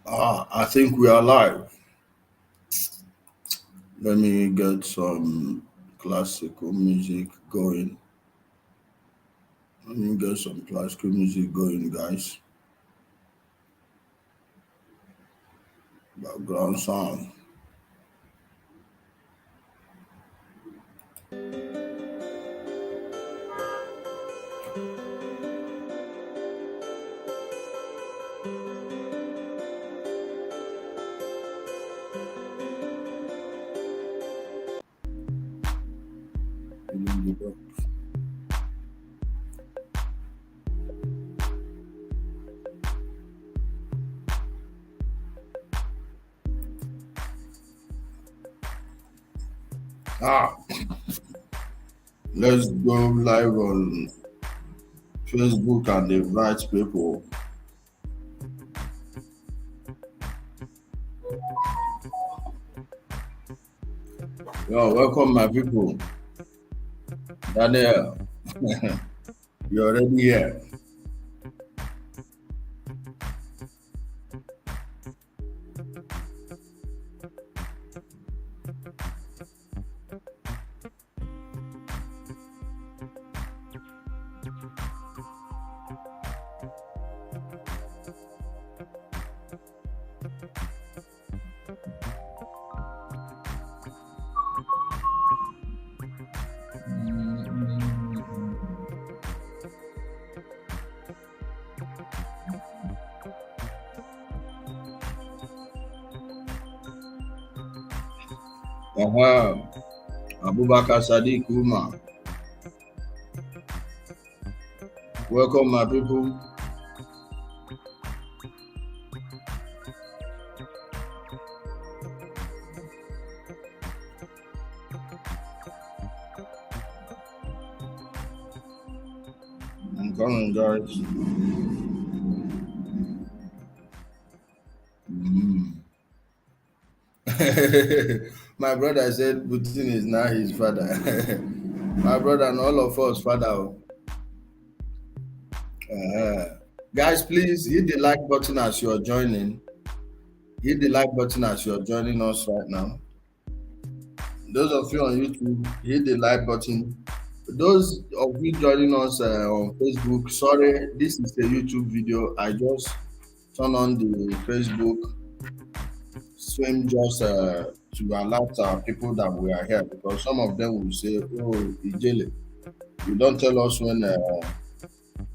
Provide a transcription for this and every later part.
I think we are live. Let me get some classical music going. Let me get some classical music going, guys. Background sound. Ah, let's go live on Facebook and invite people. Yo, welcome my people. Daniel, you're already here. Abubakar Sadiq Umar. Welcome my people. I'm coming, guys. My brother said Putin is now his father. My brother and all of us, father. Guys, please hit the like button as you're joining. Hit the like button as you're joining us right now. Those of you on YouTube, hit the like button. Those of you joining us on Facebook, sorry, this is a YouTube video. I just turn on the Facebook stream just to alert people that we are here, because some of them will say, "Oh, Ijele, you don't tell us when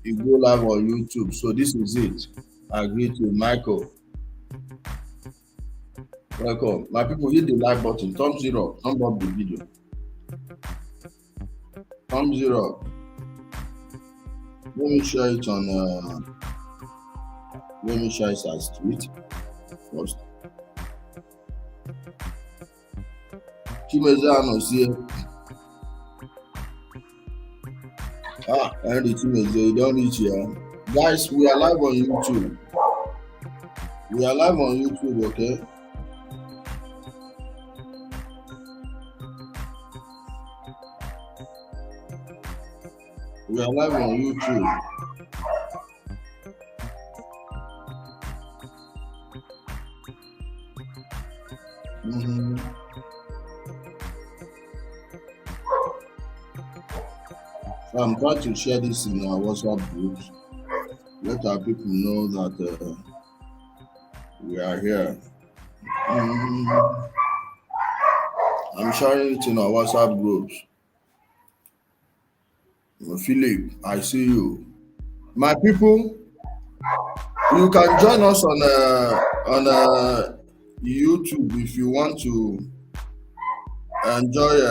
you go live on YouTube." So this is it. I agree to Michael. Welcome. My people, hit the like button. Thumbs up. Thumb up the video. Thumbs up. Let me share it on. Let me share it as tweet first. Chimezano here. Henry Chimeze, you don't reach here. Guys, we are live on YouTube. We are live on YouTube, okay? We are live on YouTube. So I'm trying to share this in our WhatsApp groups. Let our people know that we are here. I'm sharing it in our WhatsApp groups. Philip, I see you. My people, you can join us on YouTube if you want to enjoy.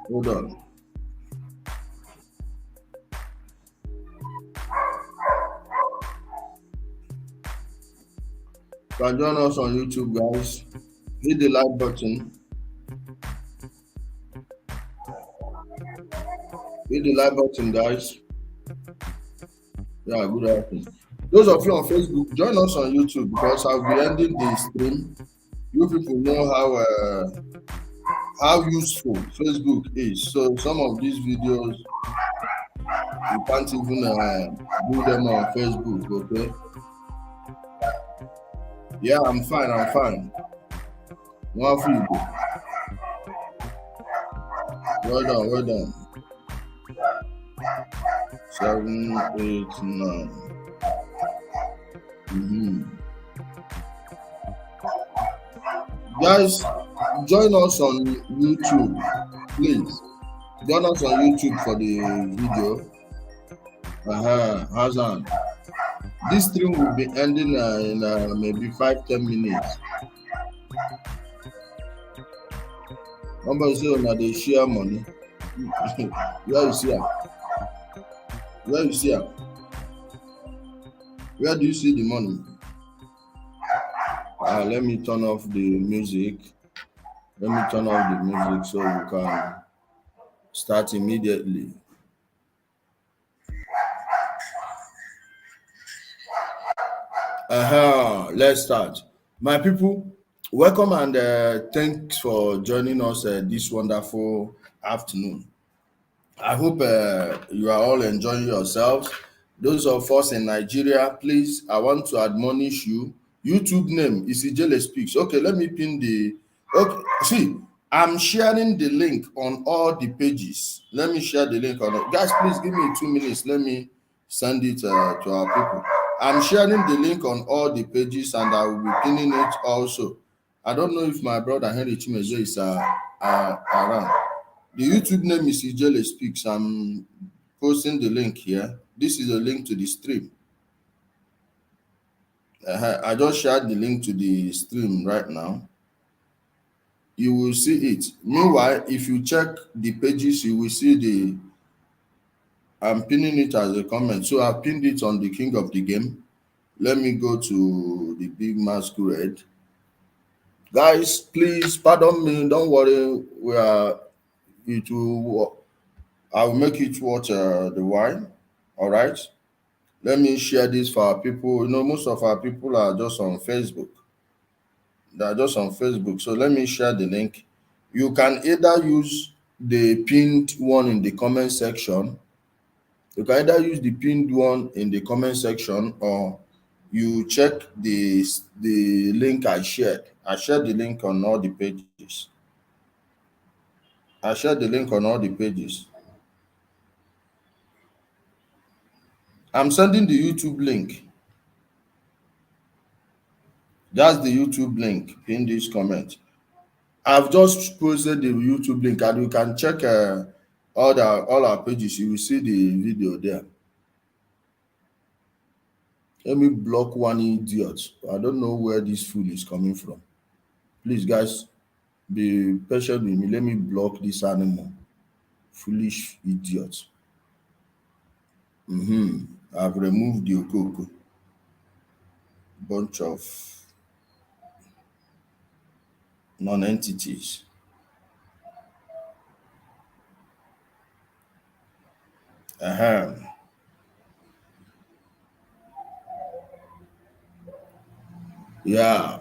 Hold on. You can join us on YouTube, guys. Hit the like button. Hit the like button, guys. Yeah, good afternoon. Those of you on Facebook, join us on YouTube, because I'll be ending the stream. You people know how useful Facebook is. So some of these videos you can't even do them on Facebook, okay? Yeah, I'm fine. I'm fine. One for you. Well done. Well done. 7, 8, 9. Mhm. Guys, join us on YouTube, please. Join us on YouTube for the video. Hassan. This stream will be ending in maybe 5, 10 minutes. Somebody say now they share money. Where you see am? Where you see am? Where do you see the money? Let me turn off the music. Let me turn off the music so we can start immediately. Let's start. My people, welcome and thanks for joining us this wonderful afternoon. I hope you are all enjoying yourselves. Those of us in Nigeria, please, I want to admonish you. YouTube name is Ijele Speaks. Okay, let me pin the. Okay, see, I'm sharing the link on all the pages. Let me share the link on it. Guys, please give me 2 minutes. Let me send it to our people. I'm sharing the link on all the pages and I will be pinning it also. I don't know if my brother Henry Chimezie is around. The YouTube name is Ijele Speaks. I'm posting the link here. This is a link to the stream. I just shared the link to the stream right now. You will see it. Meanwhile, if you check the pages, you will see I'm pinning it as a comment. So I pinned it on the King of the Game. Let me go to the Big Masquerade. Guys, please pardon me. Don't worry. I will make it worth the wine. All right. Let me share this for our people. Most of our people are just on Facebook. They are just on Facebook. So let me share the link. You can either use the pinned one in the comment section. You can either use the pinned one in the comment section or you check the link I shared. I shared the link on all the pages. I shared the link on all the pages. I'm sending the YouTube link. That's the YouTube link. Pin this comment. I've just posted the YouTube link and you can check all our pages. You will see the video there. Let me block one idiot. I don't know where this fool is coming from. Please, guys, be patient with me. Let me block this animal. Foolish idiot. I've removed the Okoko. Bunch of non-entities. Yeah.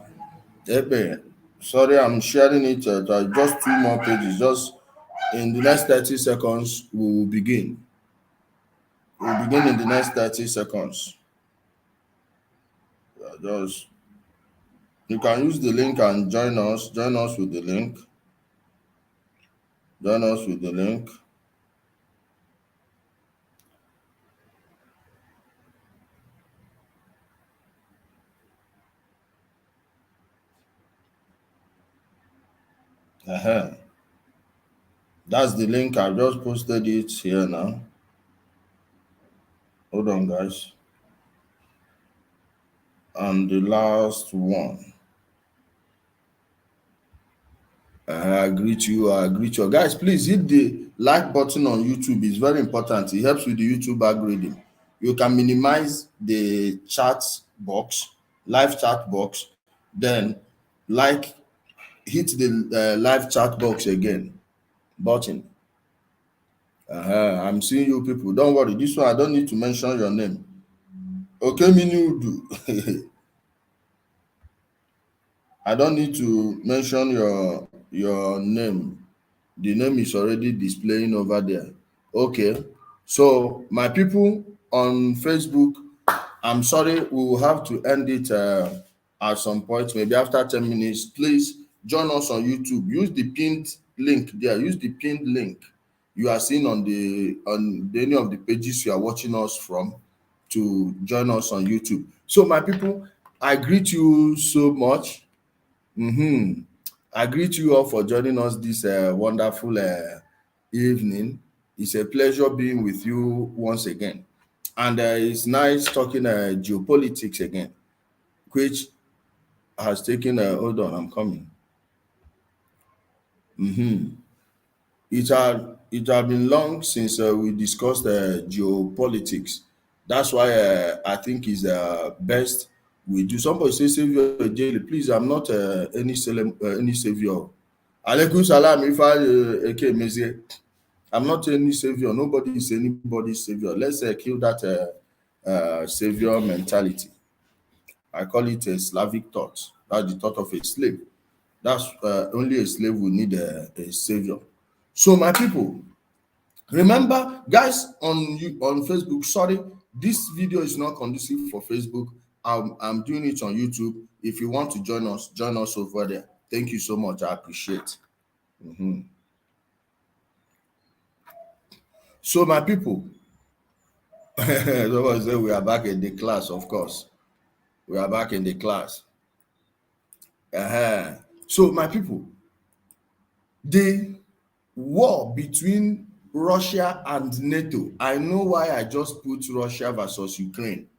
Ebe. Sorry, I'm sharing it. Just 2 more pages. Just in the next 30 seconds, we will begin. We'll begin in the next 30 seconds. Just you can use the link and join us. Join us with the link. Join us with the link. That's the link. I just posted it here now. Hold on, guys. And the last one. I greet you. I greet you. Guys, please hit the like button on YouTube. It's very important. It helps with the YouTube algorithm. You can minimize the chat box, live chat box, then hit the live chat box again button. I'm seeing you people. Don't worry. This one I don't need to mention your name. Okay, Minudu. I don't need to mention your name. The name is already displaying over there. Okay. So my people on Facebook, I'm sorry, we will have to end it at some point, maybe after 10 minutes, please join us on YouTube. Use the pinned link there. Use the pinned link you are seeing on any of the pages you are watching us from to join us on YouTube. So my people, I greet you so much. I greet you all for joining us this wonderful evening. It's a pleasure being with you once again. And it's nice talking geopolitics again, which has taken hold on, I'm coming. It had been long since we discussed geopolitics. That's why I think it's best we do. Somebody say Savior Jelly, please. I'm not any savior. Alaikum salam. If I I'm not any savior. Nobody is anybody's savior. Let's kill that savior mentality. I call it a Slavic thought. That's the thought of a slave. That's only a slave will need a savior. So my people, remember, guys, on Facebook. Sorry, this video is not conducive for Facebook. I'm doing it on YouTube. If you want to join us over there. Thank you so much. I appreciate. So my people, somebody say we are back in the class. Of course, we are back in the class. So my people, the war between Russia and NATO. I know why I just put Russia versus Ukraine.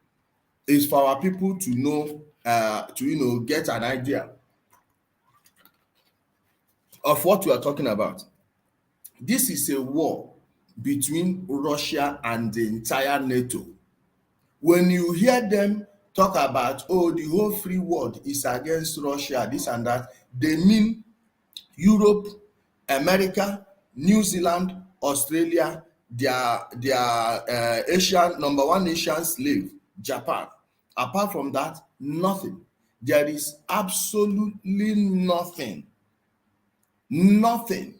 Is for our people to know, get an idea of what we are talking about. This is a war between Russia and the entire NATO. When you hear them talk about, oh, the whole free world is against Russia, this and that, they mean Europe, America, New Zealand, Australia, their Asian number one Asian slave, Japan. Apart from that, nothing. There is absolutely nothing. Nothing.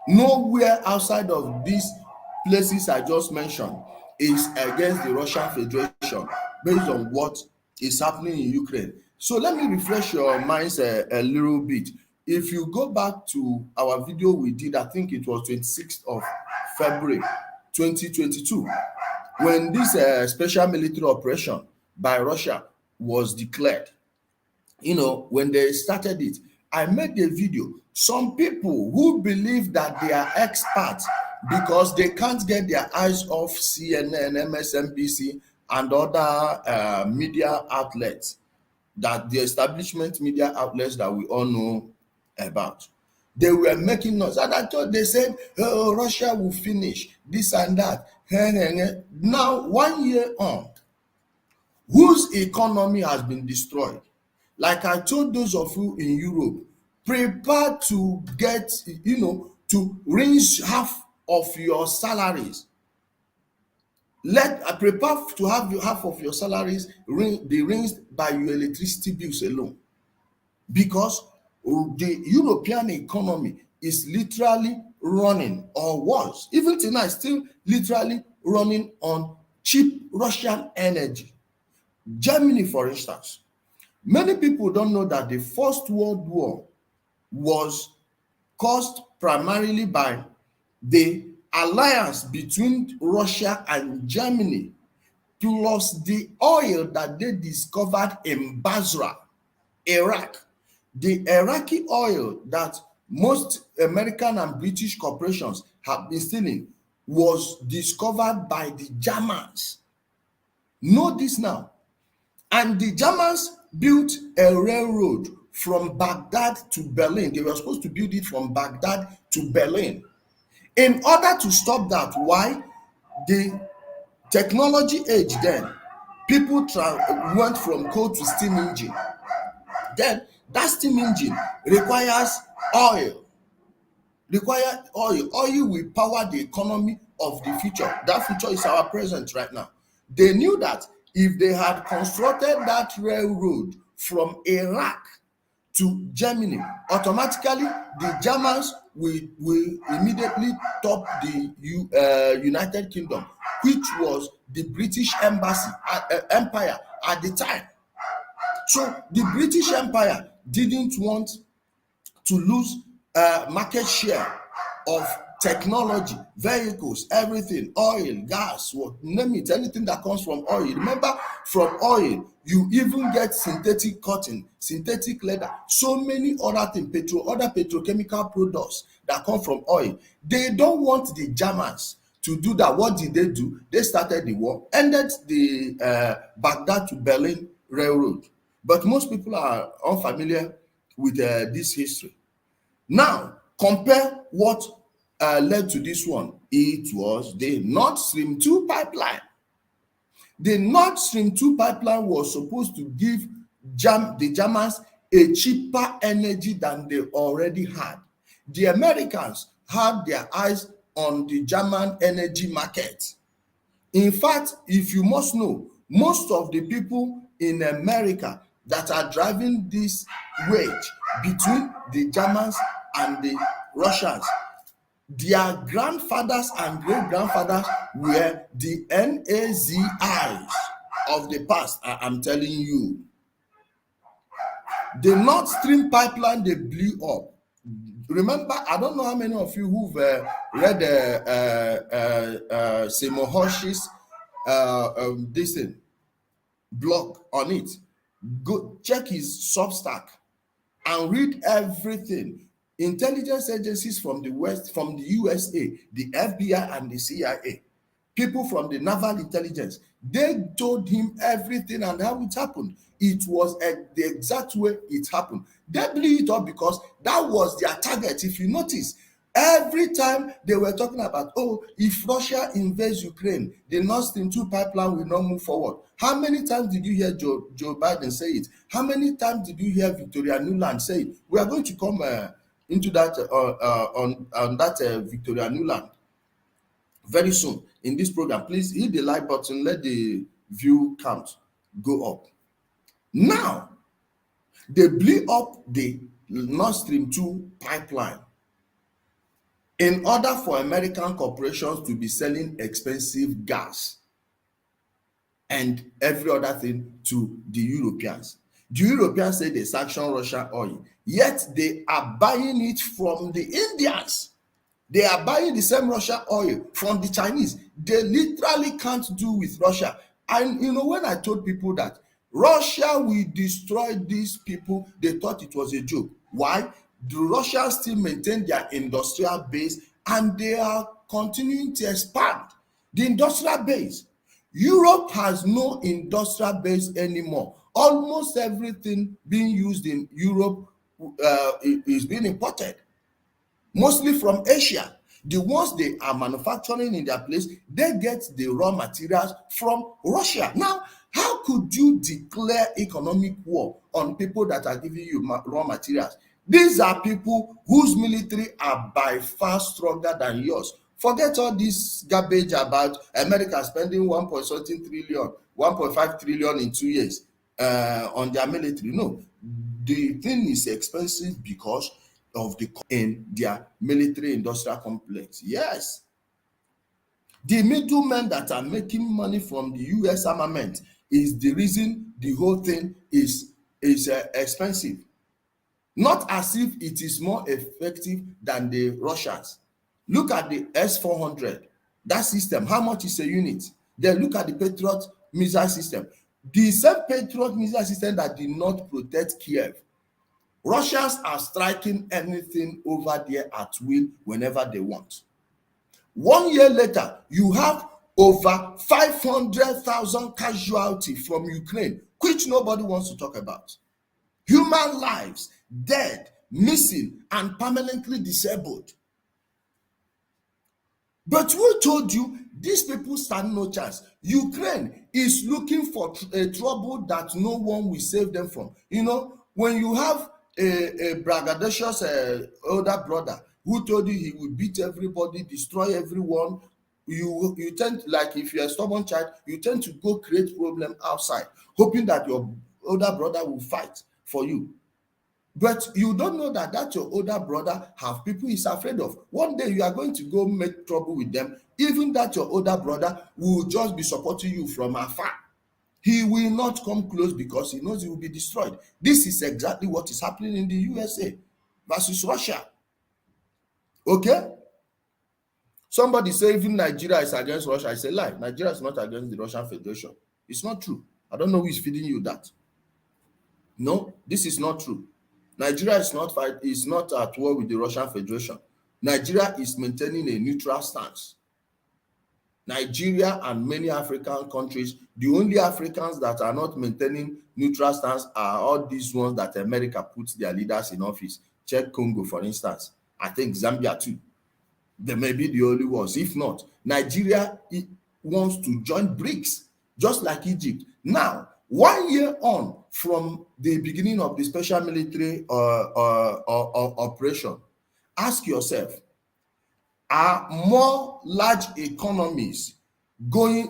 Nowhere outside of these places I just mentioned is against the Russian Federation based on what is happening in Ukraine. So let me refresh your minds a little bit. If you go back to our video we did, I think it was 26th of February 2022, when this special military operation by Russia was declared, when they started it, I made a video. Some people who believe that they are experts because they can't get their eyes off CNN, MSNBC, and other media outlets, that the establishment media outlets that we all know about. They were making noise, and I thought they said, oh, Russia will finish this and that. Now, 1 year on, whose economy has been destroyed? Like I told those of you in Europe, prepare to get, to rinse half of your salaries. Prepare to have half of your salaries be rinsed by your electricity bills alone, because the European economy is literally running, or was even tonight still literally running, on cheap Russian energy. Germany, for instance, many people don't know that the First World War was caused primarily by the alliance between Russia and Germany, plus the oil that they discovered in Basra, Iraq. The Iraqi oil that most American and British corporations have been stealing was discovered by the Germans. Know this now. And the Germans built a railroad from Baghdad to Berlin. They were supposed to build it from Baghdad to Berlin. In order to stop that, why? The technology age then, people went from coal to steam engine. Then that steam engine requires oil. Oil will power the economy of the future. That future is our present right now. They knew that if they had constructed that railroad from Iraq to Germany, automatically the Germans will immediately top the United Kingdom, which was the British empire at the time. So the British Empire didn't want to lose market share of technology, vehicles, everything, oil, gas, what name it, anything that comes from oil. Remember, from oil you even get synthetic cotton, synthetic leather, so many other things, other petrochemical products that come from oil. They don't want the Germans to do that. What did they do? They started the war, ended the Baghdad to Berlin railroad. But most people are unfamiliar with this history. Now, compare what led to this one. It was the Nord Stream 2 pipeline. The Nord Stream 2 pipeline was supposed to give the Germans a cheaper energy than they already had. The Americans had their eyes on the German energy market. In fact, if you must know, most of the people in America that are driving this wedge between the Germans and the Russians, their grandfathers and great grandfathers were the Nazis of the past. I'm telling you. The Nord Stream pipeline they blew up. Remember, I don't know how many of you who've read Seymour Hersh's this thing, blog on it. Go check his Substack and read everything. Intelligence agencies from the West, from the USA, the FBI and the CIA, people from the naval intelligence, they told him everything and how it happened. It was the exact way it happened. They blew it up because that was their target. If you notice, every time they were talking about, oh, if Russia invades Ukraine, the Nord Stream 2 pipeline will not move forward. How many times did you hear Joe Biden say it? How many times did you hear Victoria Nuland say it? We are going to come into that on that Victoria Nuland very soon in this program. Please hit the like button, let the view count go up. Now, they blew up the Nord Stream 2 pipeline in order for American corporations to be selling expensive gas and every other thing to the Europeans. The Europeans say they sanction Russian oil, yet they are buying it from the Indians. They are buying the same Russian oil from the Chinese. They literally can't do with Russia. And you know, when I told people that Russia will destroy these people, they thought it was a joke. Why? The Russians still maintain their industrial base and they are continuing to expand the industrial base. Europe has no industrial base anymore. Almost everything being used in Europe is being imported, mostly from Asia. The ones they are manufacturing in their place, they get the raw materials from Russia. Now, how could you declare economic war on people that are giving you raw materials? These are people whose military are by far stronger than yours. Forget all this garbage about America spending 1.5 trillion in 2 years on their military. No, the thing is expensive because of the in their military industrial complex. Yes, the middlemen that are making money from the US armament is the reason the whole thing is expensive. Not as if it is more effective than the Russians. Look at the S-400, that system, how much is a unit? Then look at the Patriot missile system. The same Patriot missile system that did not protect Kiev. Russians are striking anything over there at will whenever they want. 1 year later, you have over 500,000 casualties from Ukraine, which nobody wants to talk about. Human lives dead, missing, and permanently disabled. But who told you these people stand no chance? Ukraine is looking for a trouble that no one will save them from. You know, when you have a braggadocious older brother who told you he will beat everybody, destroy everyone, you tend to, like if you're a stubborn child, you tend to go create problem outside, hoping that your older brother will fight for you. But you don't know that your older brother have people he's afraid of. One day you are going to go make trouble with them, even that your older brother will just be supporting you from afar. He will not come close because he knows he will be destroyed. This is exactly what is happening in the USA versus Russia. Okay? Somebody say even Nigeria is against Russia. I say lie. Nigeria is not against the Russian Federation. It's not true. I don't know who is feeding you that. No, this is not true. Nigeria is not at war with the Russian Federation. Nigeria is maintaining a neutral stance. Nigeria and many African countries, the only Africans that are not maintaining neutral stance are all these ones that America puts their leaders in office. Check Congo, for instance. I think Zambia too. They may be the only ones. If not, Nigeria wants to join BRICS, just like Egypt. Now, 1 year on from the beginning of the special military operation, ask yourself, are more large economies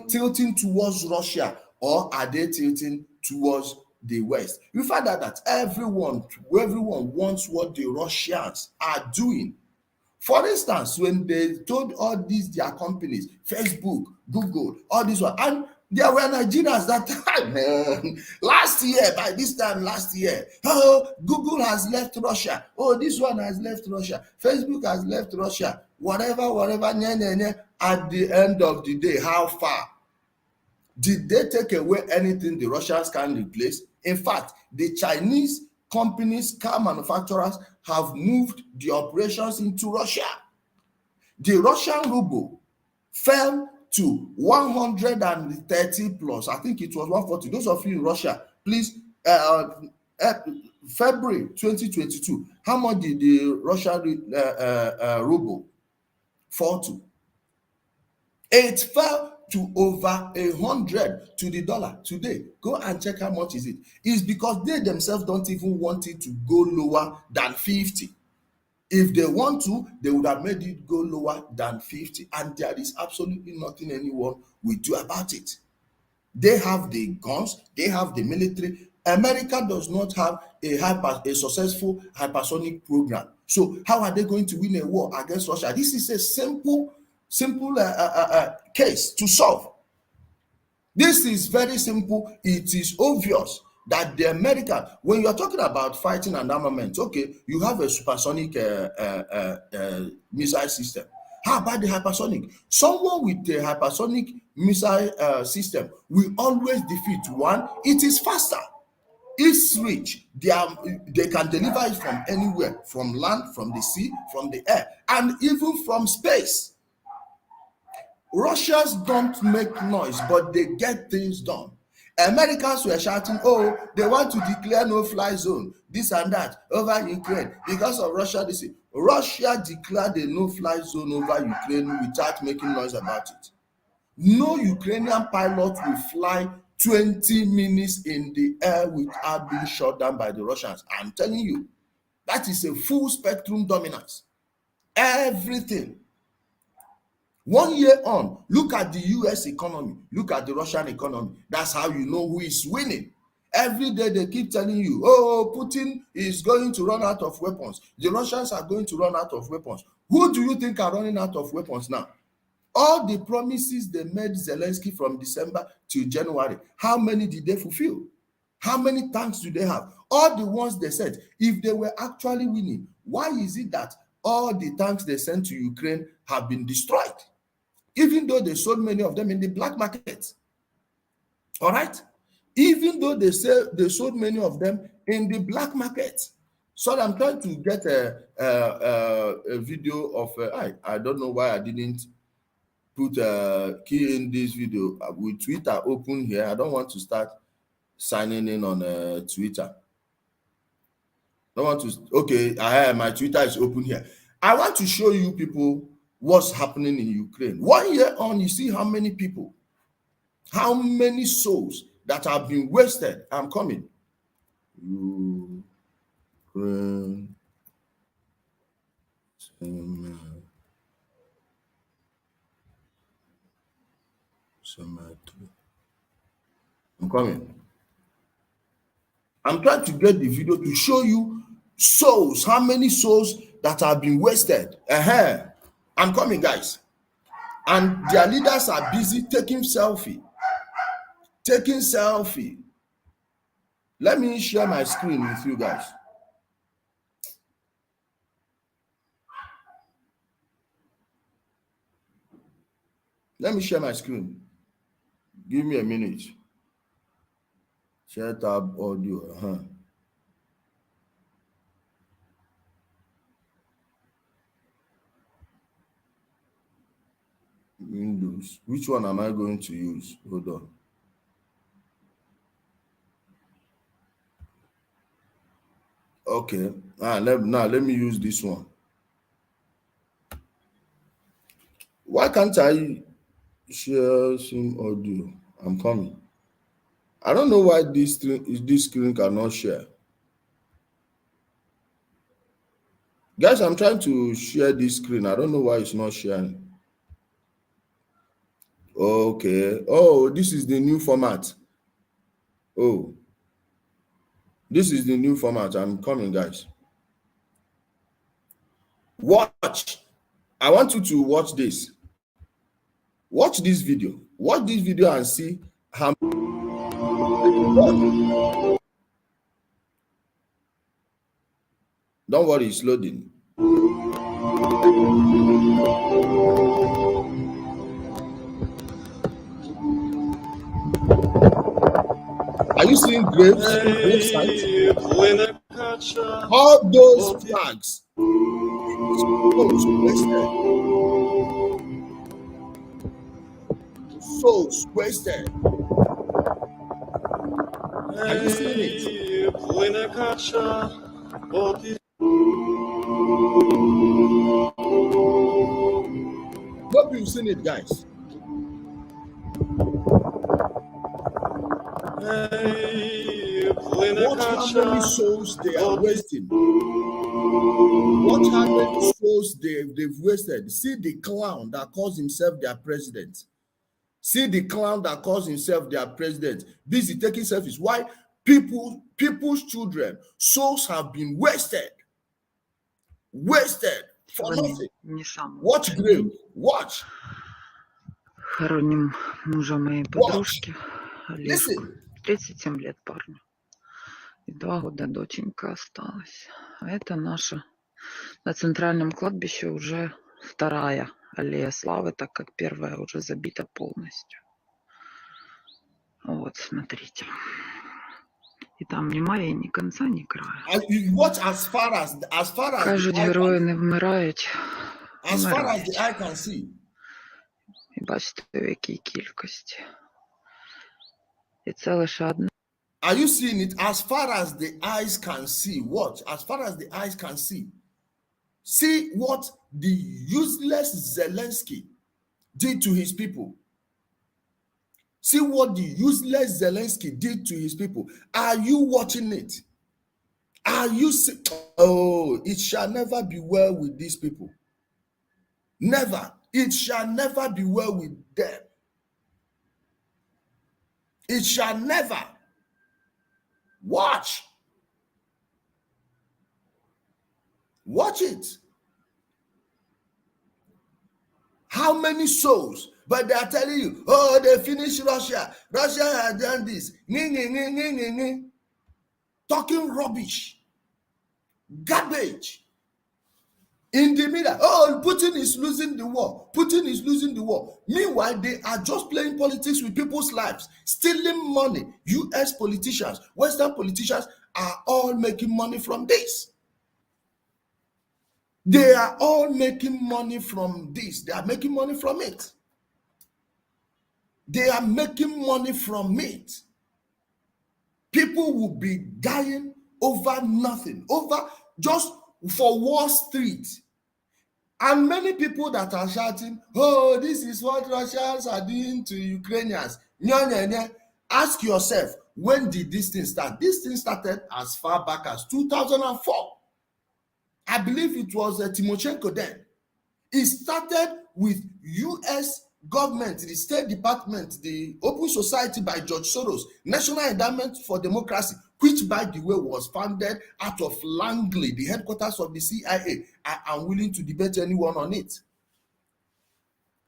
tilting towards Russia, or are they tilting towards the West? You find out that everyone wants what the Russians are doing. For instance, when they told all these their companies, Facebook, Google, all this one, and there were Nigerians that time last year, by this time last year, oh, Google has left Russia, oh, this one has left Russia, Facebook has left Russia, whatever, at the end of the day, how far? Did they take away anything the Russians can replace? In fact, the Chinese companies, car manufacturers, have moved the operations into Russia. The Russian ruble fell to 130 plus. I think it was 140. Those of you in Russia, please, February 2022, how much did the Russian ruble fall to? It fell to over 100 to the dollar today. Go and check how much is it. It's because they themselves don't even want it to go lower than 50. If they want to, they would have made it go lower than 50, and there is absolutely nothing anyone will do about it. They have the guns, they have the military. America does not have a successful hypersonic program. So how are they going to win a war against Russia? This is a simple case to solve. This is very simple. It is obvious that the American, when you are talking about fighting and armament, okay, you have a supersonic missile system. How about the hypersonic? Someone with a hypersonic missile system will always defeat one. It is faster. It's rich. They can deliver it from anywhere, from land, from the sea, from the air, and even from space. Russians don't make noise, but they get things done. Americans were shouting, oh, they want to declare no-fly zone, this and that, over Ukraine because of Russia. Russia declared a no-fly zone over Ukraine without making noise about it. No Ukrainian pilot will fly 20 minutes in the air without being shot down by the Russians. I'm telling you, that is a full spectrum dominance. Everything. 1 year on, look at the US economy, look at the Russian economy. That's how you know who is winning. Every day they keep telling you, oh, Putin is going to run out of weapons. The Russians are going to run out of weapons. Who do you think are running out of weapons now? All the promises they made Zelensky from December to January, how many did they fulfill? How many tanks do they have? All the ones they said, if they were actually winning, why is it that all the tanks they sent to Ukraine have been destroyed? Even though they sold many of them in the black market. All right? Even though they sold many of them in the black market. So I'm trying to get a video of, I don't know why I didn't put key in this video with Twitter open here. I don't want to start signing in on Twitter. I want to, okay, my Twitter is open here. I want to show you people what's happening in Ukraine. 1 year on, you see how many people, how many souls that have been wasted. I'm coming. Ukraine. I'm coming. I'm trying to get the video to show you souls, how many souls that have been wasted. I'm coming, guys. And their leaders are busy taking selfie. taking selfie. Let me share my screen with you guys. Let me share my screen. Give me a minute. Share tab audio. Windows. Which one am I going to use? Hold on. Okay. Now let me use this one. Why can't I share some audio? I'm coming. I don't know why this screen cannot share. Guys, I'm trying to share this screen. I don't know why it's not sharing. Okay. Oh, this is the new format. Oh, this is the new format. I'm coming, guys. Watch. I want you to watch this. Watch this video. Watch this video and see how. Don't worry, it's loading. Are you seeing graves? All those flags. Souls wasted. Are you seeing it? Hope you've seen it, guys. Watch how many souls they are wasting. Watch how many souls they've wasted. See the clown that calls himself their president. See the clown that calls himself their president. Busy taking selfies. Why? People's children, souls have been wasted. Wasted for nothing. Watch grave. Watch. Хороним мужа моей подружки, Олежку. 37 лет парню. И 2 года доченька осталась. А это наша на центральном кладбище уже 2-я аллея славы, так как 1-я уже забита полностью. Вот, смотрите. И там немає ні конца, ні краю. Watch as far as Кажуть, герої не вмирають. As far as the eye can see. І бачите, в якій кількості. І це лише одне. Are you seeing it? As far as the eyes can see. Watch. As far as the eyes can see. See what the useless Zelensky did to his people. See what the useless Zelensky did to his people. Are you watching it? Are you see? Oh, it shall never be well with these people. Never. It shall never be well with them. It shall never. Watch. Watch it. How many souls? But they are telling you, oh, they finished Russia. Russia has done this. Talking rubbish. Garbage. In the middle, oh, Putin is losing the war. Putin is losing the war. Meanwhile, they are just playing politics with people's lives, stealing money. US politicians, Western politicians are all making money from this. They are all making money from this. They are making money from it. They are making money from it. People will be dying over nothing, over just for Wall Street. And many people that are shouting, oh, this is what Russians are doing to Ukrainians. Ask yourself, when did this thing start? This thing started as far back as 2004. I believe it was Timoshenko then. It started with US government, the State Department, the Open Society by George Soros, National Endowment for Democracy, which, by the way, was founded out of Langley, the headquarters of the CIA. I am willing to debate anyone on it.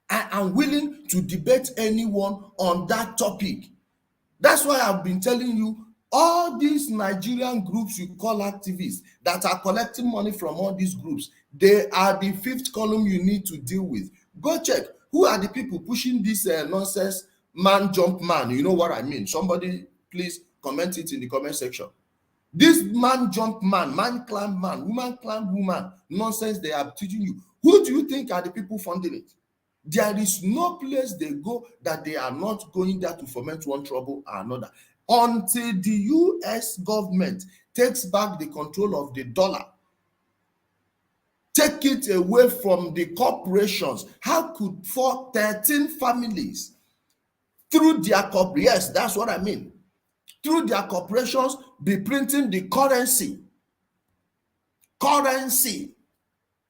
I am willing to debate anyone on that topic. That's why I've been telling you, all these Nigerian groups you call activists that are collecting money from all these groups, they are the fifth column you need to deal with. Go check who are the people pushing this nonsense man jump man. You know what I mean? Somebody please comment it in the comment section. This man jump man, man climb man, woman climb woman nonsense they are teaching you. Who do you think are the people funding it? There is no place they go that they are not going there to foment one trouble or another. Until the US government takes back the control of the dollar, take it away from the corporations. How could 13 families through their corporations, yes, that's what I mean, through their corporations be printing the currency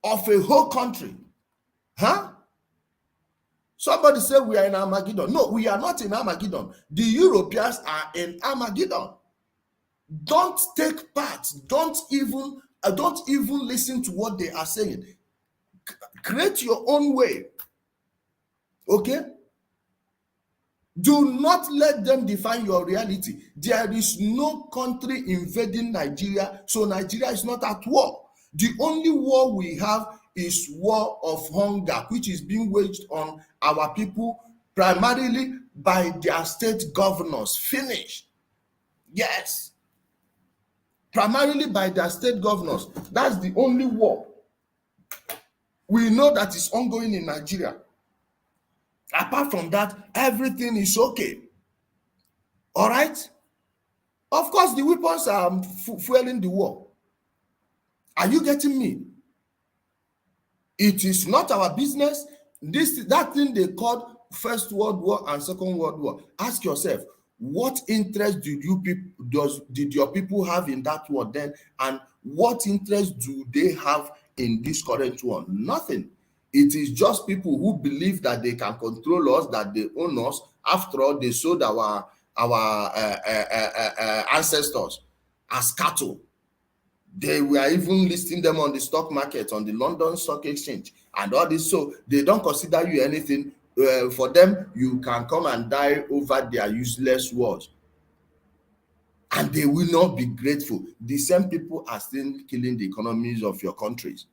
of a whole country? Huh? Somebody say we are in Armageddon. No, we are not in Armageddon. The Europeans are in Armageddon. Don't take part. Don't even listen to what they are saying. Create your own way. Okay? Do not let them define your reality. There is no country invading Nigeria, so Nigeria is not at war. The only war we have is war of hunger, which is being waged on our people primarily by their state governors. Finish. Yes. Primarily by their state governors. That's the only war we know that is ongoing in Nigeria. Apart from that, everything is okay. All right? Of course, the weapons are fueling the war. Are you getting me? It is not our business. That thing they called First World War and Second World War. Ask yourself, what interest did your people have in that war then, and what interest do they have in this current one? Nothing. It is just people who believe that they can control us, that they own us. After all, they sold our ancestors as cattle. They were even listing them on the stock market, on the London Stock Exchange, and all this. So they don't consider you anything. For them, you can come and die over their useless wars, and they will not be grateful. The same people are still killing the economies of your countries.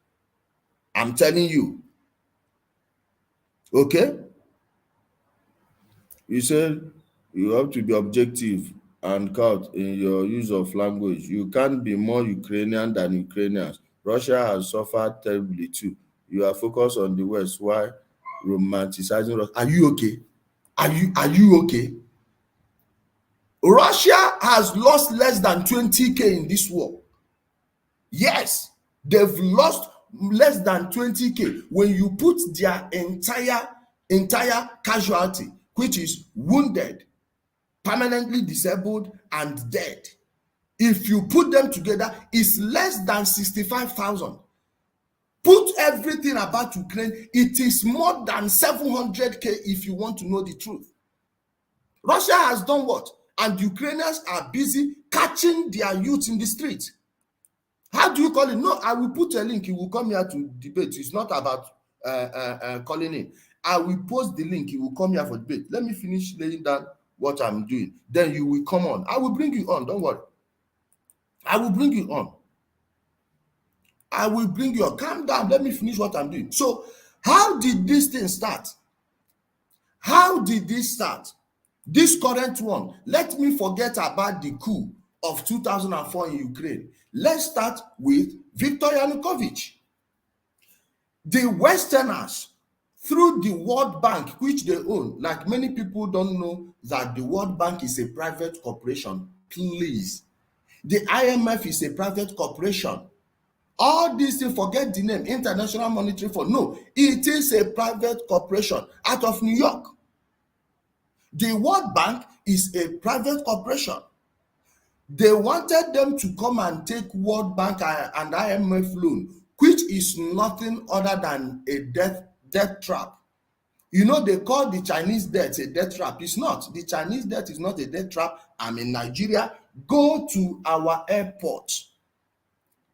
I'm telling you. Okay? You said you have to be objective and count in your use of language. You can't be more Ukrainian than Ukrainians. Russia has suffered terribly too. You are focused on the West. Why romanticizing Russia? Are you okay? Are you okay? Russia has lost less than 20,000 in this war. Yes, they've lost less than 20,000. When you put their entire casualty, which is wounded, permanently disabled, and dead, if you put them together, it's less than 65,000. Put everything about Ukraine, it is more than 700,000 if you want to know the truth. Russia has done what? And Ukrainians are busy catching their youth in the street. How do you call it? No, I will put a link. You will come here to debate. It's not about calling in. I will post the link. You will come here for debate. Let me finish laying down what I'm doing. Then you will come on. I will bring you on. Don't worry. I will bring you on. I will bring you on. Calm down. Let me finish what I'm doing. So, how did this thing start? How did this start? This current one. Let me forget about the coup of 2004 in Ukraine. Let's start with Viktor Yanukovych. The Westerners, through the World Bank, which they own, like many people don't know that the World Bank is a private corporation. Please. The IMF is a private corporation. All these things, forget the name, International Monetary Fund. No, it is a private corporation out of New York. The World Bank is a private corporation. They wanted them to come and take World Bank and IMF loan, which is nothing other than a debt trap. You know, they call the Chinese debt a debt trap. It's not. The Chinese debt is not a debt trap. I'm in Nigeria. Go to our airport.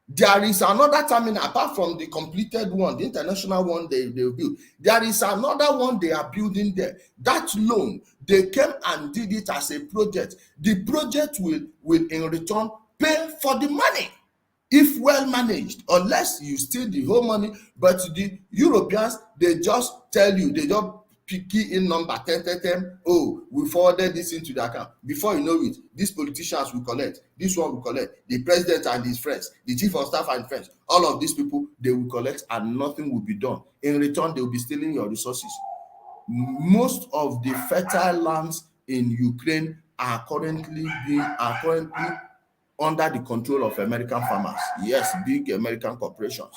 There is another terminal apart from the completed one, the international one they built. There is another one they are building there. That loan, they came and did it as a project. The project will in return pay for the money if well managed, unless you steal the whole money. But the Europeans, they just tell you, they just key in number 10. Oh, we forwarded this into the account. Before you know it, these politicians will collect, this one will collect, the president and his friends, the chief of staff and friends, all of these people, they will collect and nothing will be done. In return, they will be stealing your resources. Most of the fertile lands in Ukraine are currently under the control of American farmers. Yes, big American corporations,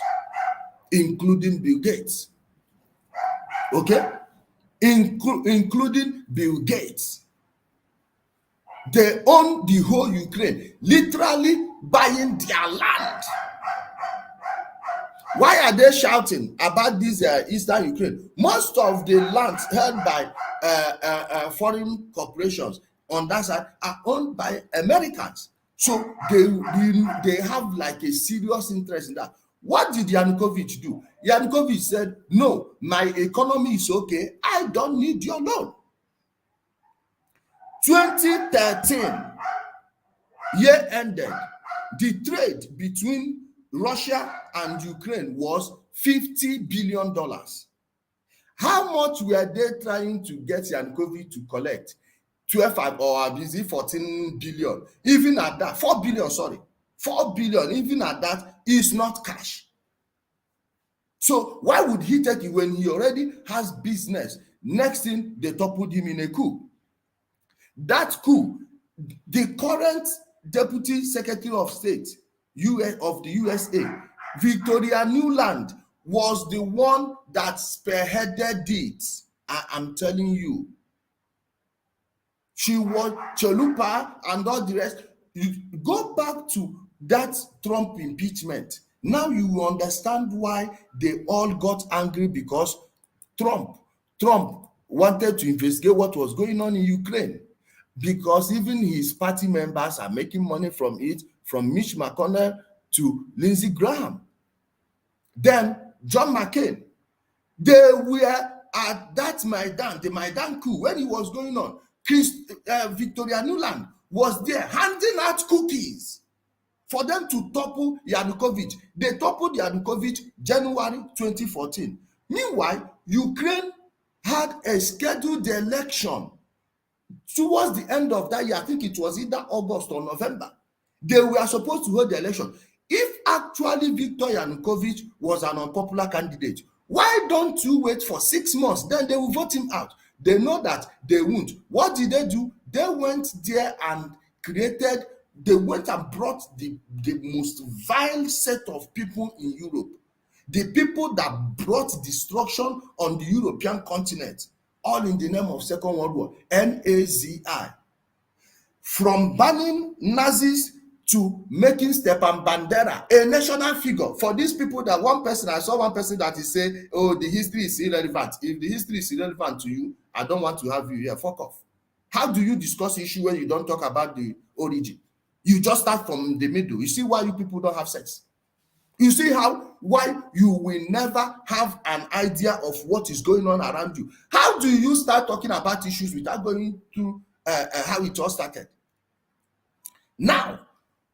including Bill Gates. Okay? Including Bill Gates. They own the whole Ukraine, literally buying their land. Why are they shouting about this Eastern Ukraine? Most of the lands held by foreign corporations on that side are owned by Americans. So they have like a serious interest in that. What did Yanukovych do? Yanukovych said, no, my economy is okay. I don't need your loan. 2013, year ended. The trade between Russia and Ukraine was $50 billion. How much were they trying to get Yanukovych to collect? 12 or 14 billion. Even at that, 4 billion, sorry. 4 billion, even at that, is not cash. So why would he take it when he already has business? Next thing, they toppled him in a coup. That coup, the current Deputy Secretary of State of the USA, Victoria Nuland, was the one that spearheaded it. I'm telling you. She was Chalupa and all the rest. You go back to that Trump impeachment. Now you understand why they all got angry, because Trump wanted to investigate what was going on in Ukraine, because even his party members are making money from it, from Mitch McConnell to Lindsey Graham. Then John McCain, they were at that Maidan, the Maidan coup, when it was going on. Victoria Nuland was there handing out cookies for them to topple Yanukovych. They toppled Yanukovych January 2014. Meanwhile, Ukraine had a scheduled election towards the end of that year. I think it was either August or November. They were supposed to hold the election. If actually Viktor Yanukovych was an unpopular candidate, why don't you wait for 6 months? Then they will vote him out. They know that they won't. What did they do? They went there and they went and brought the most vile set of people in Europe. The people that brought destruction on the European continent, all in the name of Second World War, Nazi. From banning Nazis to making Stepan Bandera a national figure. For these people, that I saw one person that is saying, oh, the history is irrelevant. If the history is irrelevant to you, I don't want to have you here. Fuck off. How do you discuss issue when you don't talk about the origin? You just start from the middle. You see why you people don't have sex? You see why you will never have an idea of what is going on around you? How do you start talking about issues without going through how it all started? Now,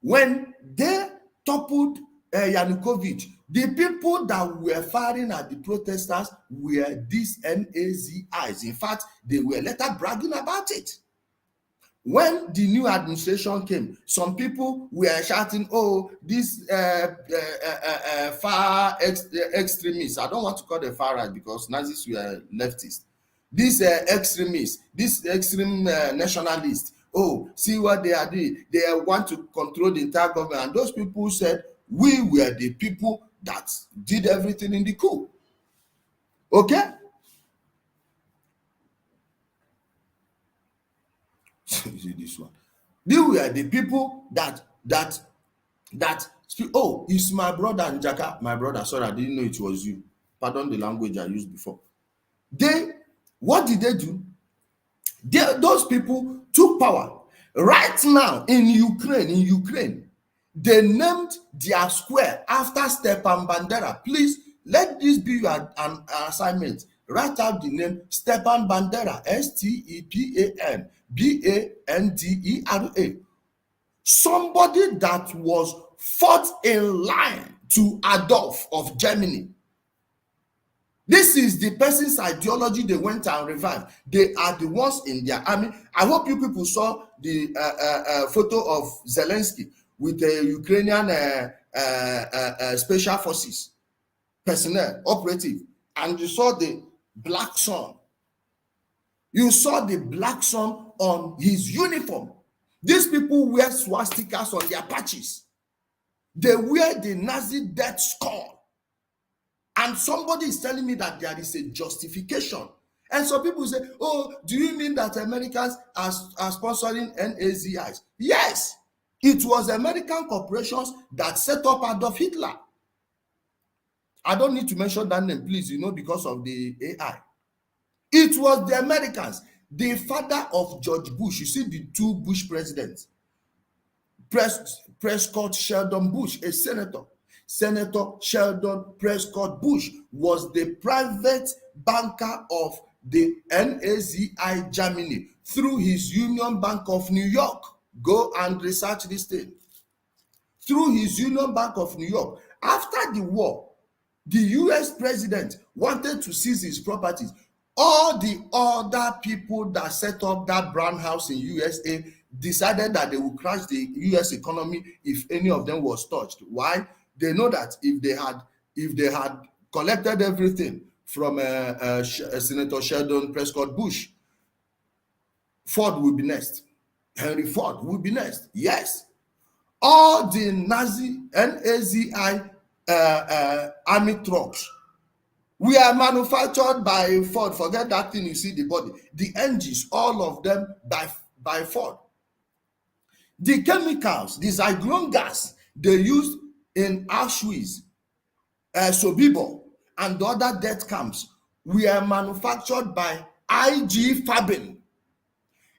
when they toppled Yanukovych, the people that were firing at the protesters were these Nazis. In fact, they were later bragging about it. When the new administration came, some people were shouting, oh, these far extremists. I don't want to call them far right because Nazis were leftists. These extremists, these extreme nationalists, oh, see what they are doing. They want to control the entire government. And those people said, we were the people that did everything in the coup. Okay? See this one. They were the people that oh, it's my brother Njaka, my brother. Sorry, I didn't know it was you. Pardon the language I used before. What did they do? Those people took power. Right now in Ukraine, They named their square after Stepan Bandera. Please, let this be an assignment. Write out the name Stepan Bandera, Stepan Bandera. Somebody that was fourth in line to Adolf of Germany. This is the person's ideology they went and revived. They are the ones in their army. I hope you people saw the photo of Zelensky with the Ukrainian special forces personnel, operative, and you saw the black sun. You saw the black sun on his uniform. These people wear swastikas on their patches. They wear the Nazi death skull. And somebody is telling me that there is a justification. And some people say, oh, do you mean that Americans are sponsoring NAZIs? Yes, it was American corporations that set up Adolf Hitler. I don't need to mention that name, please, because of the AI. It was the Americans, the father of George Bush. You see the two Bush presidents. Prescott Sheldon Bush, a senator. Senator Sheldon Prescott Bush was the private banker of the NAZI Germany through his Union Bank of New York. Go and research this thing. Through his Union Bank of New York. After the war, the US president wanted to seize his properties. All the other people that set up that brown house in USA decided that they would crash the US economy if any of them was touched. Why? They know that if they had collected everything from Senator Sheldon Prescott Bush, Ford will be next. Henry Ford will be next. Yes. All the Nazi NAZI army trucks were manufactured by Ford. Forget that thing you see the body. The engines, all of them by Ford. The chemicals, the Zyklon gas they used in Auschwitz, Sobibor, and the other death camps were manufactured by IG Farben.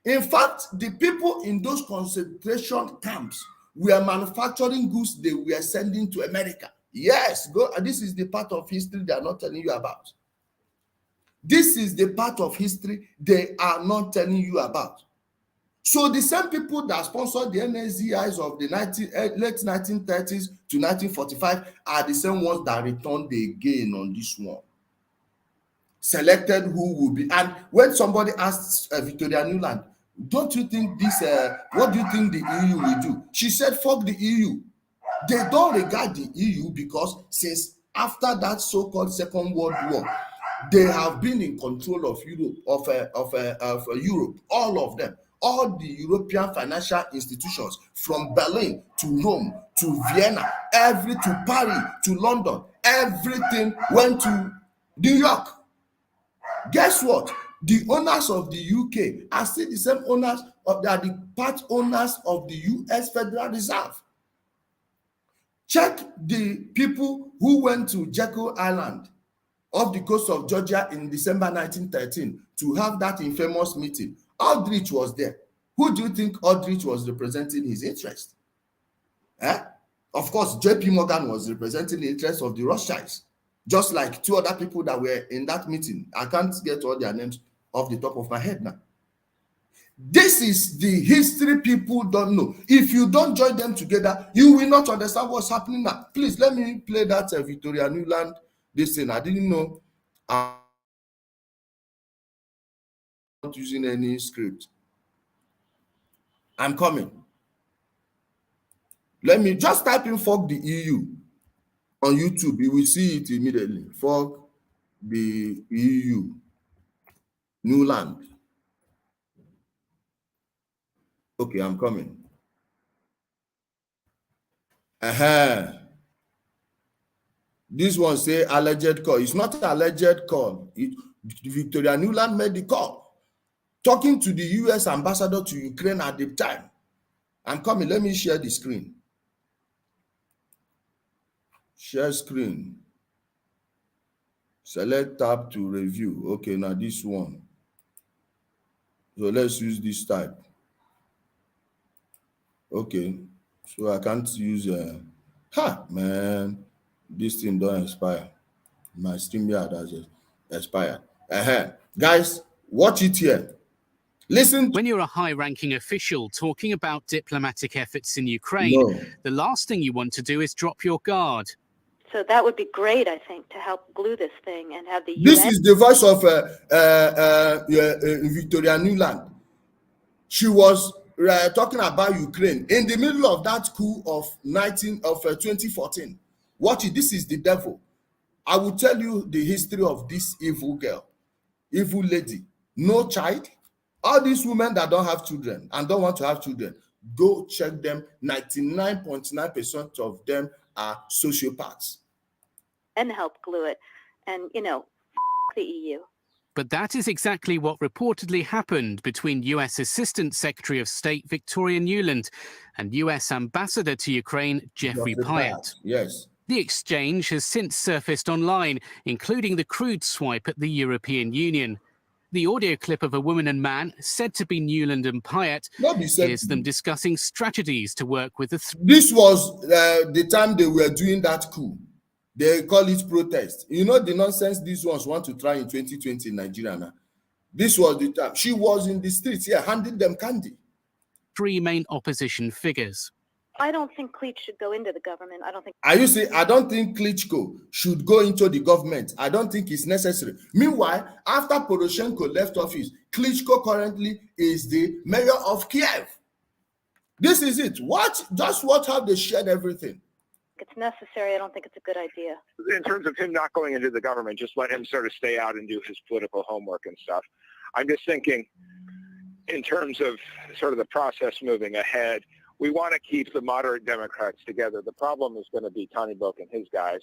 In fact, the people in those concentration camps were manufacturing goods they were sending to America. Yes, this is the part of history they are not telling you about. This is the part of history they are not telling you about. So the same people that sponsored the NAZIs of the late 1930s to 1945 are the same ones that returned again on this one. Selected who will be. And when somebody asks Victoria Nuland, don't you think this, what do you think the EU will do? She said, fuck the EU. They don't regard the EU because since after that so-called Second World War, they have been in control of Europe, of Europe, all of them. All the European financial institutions, from Berlin to Rome to Vienna, to Paris to London, everything went to New York. Guess what? The owners of the UK are still the same owners the part owners of the US Federal Reserve. Check the people who went to Jekyll Island off the coast of Georgia in December 1913 to have that infamous meeting. Aldrich was there. Who do you think Aldrich was representing his interest? Of course, JP Morgan was representing the interest of the Rothschilds, just like two other people that were in that meeting. I can't get all their names off the top of my head now. This is the history people don't know. If you don't join them together, you will not understand what's happening now. Please, let me play that Victoria Nuland, this thing. I didn't know. I'm not using any script. I'm coming. Let me just type in fuck the EU on YouTube. You will see it immediately. Fuck the EU. Nuland. Okay, I'm coming. This one say alleged call. It's not an alleged call. Victoria Nuland made the call, talking to the US ambassador to Ukraine at the time. I'm coming. Let me share the screen. Share screen. Select tab to review. Okay, now this one. So let's use this type. Okay. So I can't use man, this thing don't expire. My StreamYard has expired. Guys, watch it here. Listen. When you're a high-ranking official talking about diplomatic efforts in Ukraine, the last thing you want to do is drop your guard. So that would be great, I think, to help glue this thing and have the This US... is the voice of Victoria Nuland. She was talking about Ukraine in the middle of that coup of 2014. Watch it. This is the devil. I will tell you the history of this evil girl, evil lady. No child. All these women that don't have children and don't want to have children, go check them. 99.9% of them are sociopaths. And help glue it. And, you know, the EU. But that is exactly what reportedly happened between US Assistant Secretary of State Victoria Nuland and US Ambassador to Ukraine Jeffrey Pyatt. Yes. The exchange has since surfaced online, including the crude swipe at the European Union. The audio clip of a woman and man, said to be Nuland and Pyatt, is them discussing strategies to work with the... This was the time they were doing that coup. They call it protest. You know the nonsense these ones want to try in 2020 in Nigeria now. This was the time. She was in the streets here, handing them candy. Three main opposition figures. I don't think Klitsch should go into the government. I don't think... I don't think Klitschko should go into the government. I don't think it's necessary. Meanwhile, after Poroshenko left office, Klitschko currently is the mayor of Kiev. This is it. Just watch how they shared everything. It's necessary. I don't think it's a good idea. In terms of him not going into the government, just let him sort of stay out and do his political homework and stuff. I'm just thinking in terms of sort of the process moving ahead, we want to keep the moderate Democrats together. The problem is going to be Tony Book and his guys.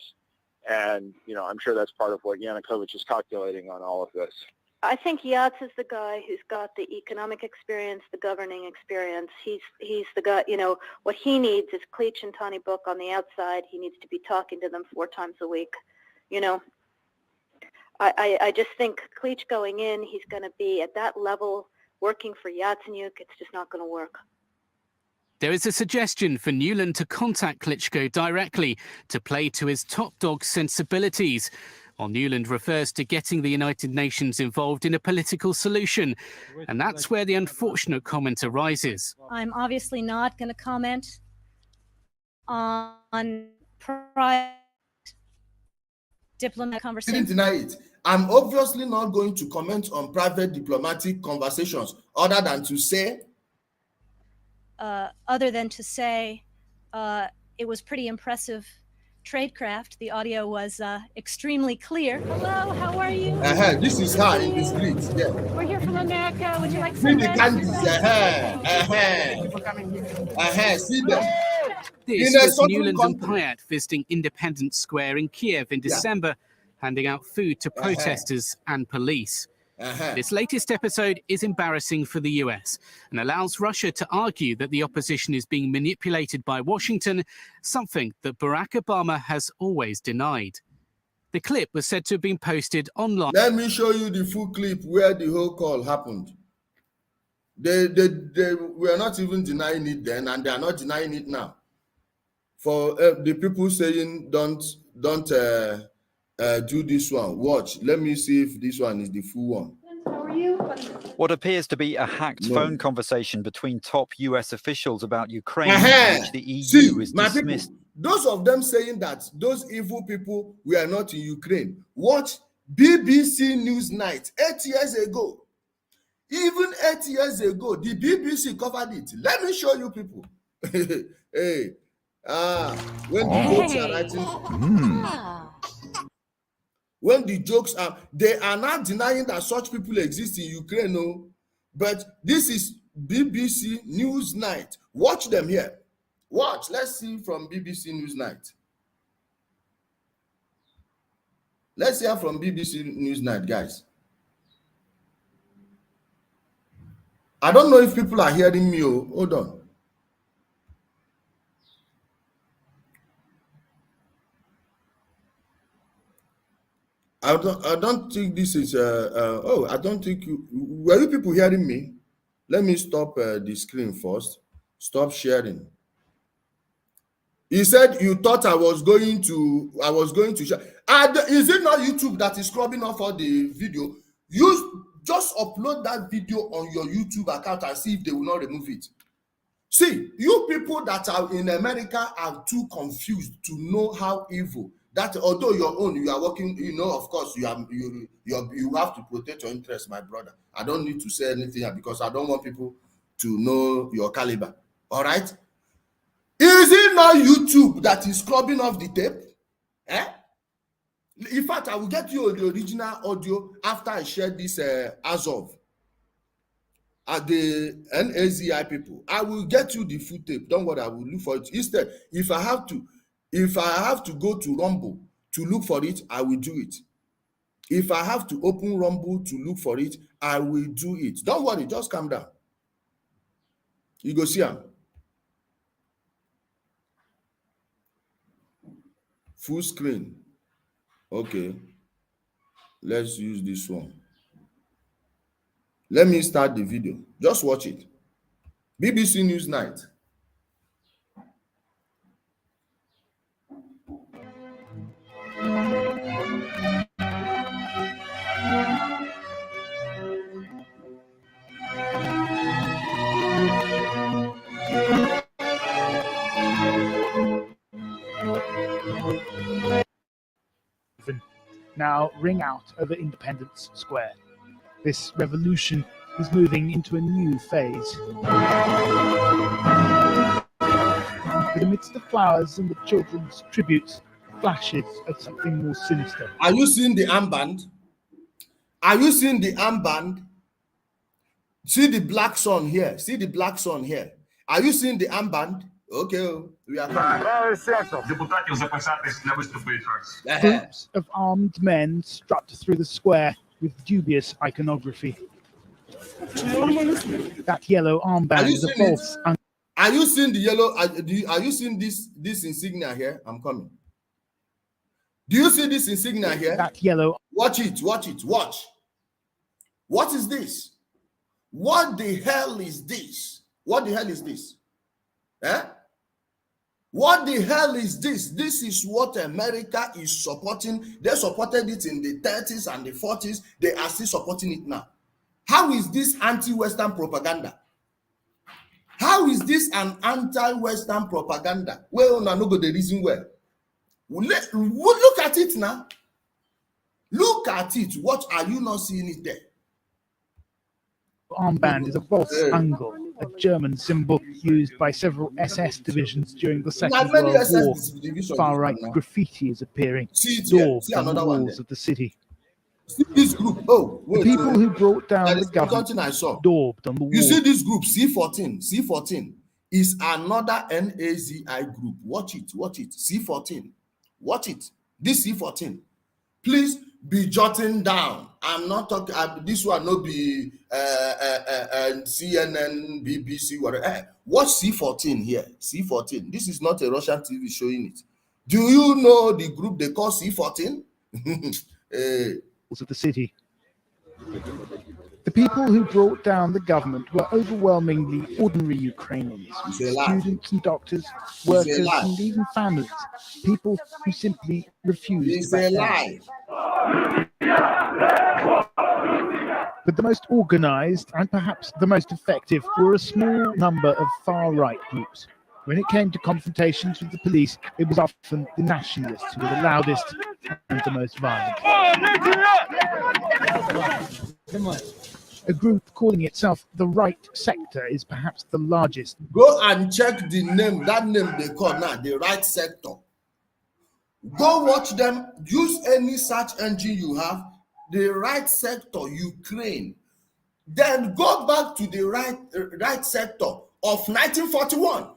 And, you know, I'm sure that's part of what Yanukovych is calculating on all of this. I think Yats is the guy who's got the economic experience, the governing experience. He's the guy, you know, what he needs is Klitsch and Tony Book on the outside. He needs to be talking to them 4 times a week. You know, I just think Klitsch going in, he's going to be at that level working for Yatsenyuk. It's just not going to work. There is a suggestion for Nuland to contact Klitschko directly to play to his top dog sensibilities, while Nuland refers to getting the United Nations involved in a political solution. And that's where the unfortunate comment arises. I'm obviously not going to comment on private diplomatic conversations. Didn't deny it. I'm obviously not going to comment on private diplomatic conversations other than to say it was pretty impressive tradecraft. The audio was extremely clear. Hello, how are you? This is her in the streets. Yeah. We're here from America. Would you like See some the candies. See them. This was Nuland and Pyatt visiting Independence Square in Kiev in December, handing out food to protesters and police. This latest episode is embarrassing for the US and allows Russia to argue that the opposition is being manipulated by Washington, something that Barack Obama has always denied. The clip was said to have been posted online. Let me show you the full clip where the whole call happened. They were not even denying it then, and they are not denying it now. For the people saying don't do this one, watch. Let me see if this one is the full one. How are you? What appears to be a hacked phone conversation between top US officials about Ukraine, which the EU is dismissed. People, those of them saying that those evil people were not in Ukraine. Watch BBC Newsnight 8 years ago. Even 8 years ago, the BBC covered it. Let me show you people. Hey, when the jokes are writing. When the jokes are, they are not denying that such people exist in Ukraine, no. But this is BBC Newsnight. Watch them here. Watch. Let's see from BBC Newsnight. Let's hear from BBC Newsnight, guys. I don't know if people are hearing me. Oh, hold on. I don't think this is I don't think were you people hearing me? Let me stop the screen first. Stop sharing. He said you thought I was going to share. Is it not YouTube that is scrubbing off all the video? You just upload that video on your YouTube account and see if they will not remove it. See, you people that are in America are too confused to know how evil that. Although your own, you are working. Of course, you have to protect your interests, my brother. I don't need to say anything because I don't want people to know your caliber. All right. Is it not YouTube that is scrubbing off the tape? In fact, I will get you the original audio after I share this Azov. The NAZI people. I will get you the full tape. Don't worry, I will look for it. Instead, if I have to go to Rumble to look for it, I will do it. If I have to open Rumble to look for it, I will do it. Don't worry, just calm down. You go see him. Full screen. Okay. Let's use this one. Let me start the video. Just watch it. BBC News Night. Now ring out over Independence Square. This revolution is moving into a new phase. But amidst the flowers and the children's tributes, flashes of something more sinister. Are you seeing the armband? Are you seeing the armband? See the black sun here. See the black sun here. Are you seeing the armband? Okay, we are coming. Groups of armed men strut through the square with dubious iconography. That yellow armband is a false. Are you seeing the yellow? Are you seeing this insignia here? I'm coming. Do you see this insignia here? That yellow. Watch it. Watch it. Watch. What is this? What the hell is this? What the hell is this? Eh? What the hell is this? This is what America is supporting. They supported it in the 30s and the 40s. They are still supporting it now. How is this anti-Western propaganda? How is this an anti-Western propaganda? Well, no, no, the reason why. Look at it now. Look at it. What are you not seeing it there? Armband is a false angle, a German symbol used by several SS divisions during the Second World War. Far-right graffiti is appearing, daubed on the walls of the city. See this group. Oh, wait, the people who brought down the government daubed on the walls. You see this group, C14. C14 is another NAZI group. Watch it. Watch it. C14. Watch it. This C14. Please be jotting down. I'm not talking. This one not be CNN, BBC, whatever. Watch C14 here. C14. This is not a Russian TV showing it. Do you know the group they call C14? Of the city. The people who brought down the government were overwhelmingly ordinary Ukrainians, students and doctors, workers, and even families. People who simply refused to back down. But the most organized and perhaps the most effective were a small number of far-right groups. When it came to confrontations with the police, it was often the nationalists who were the loudest and the most violent. A group calling itself the Right Sector is perhaps the largest. Go and check the name, that name they call now, the Right Sector. Go watch them, use any search engine you have, the Right Sector, Ukraine. Then go back to the Right Sector of 1941.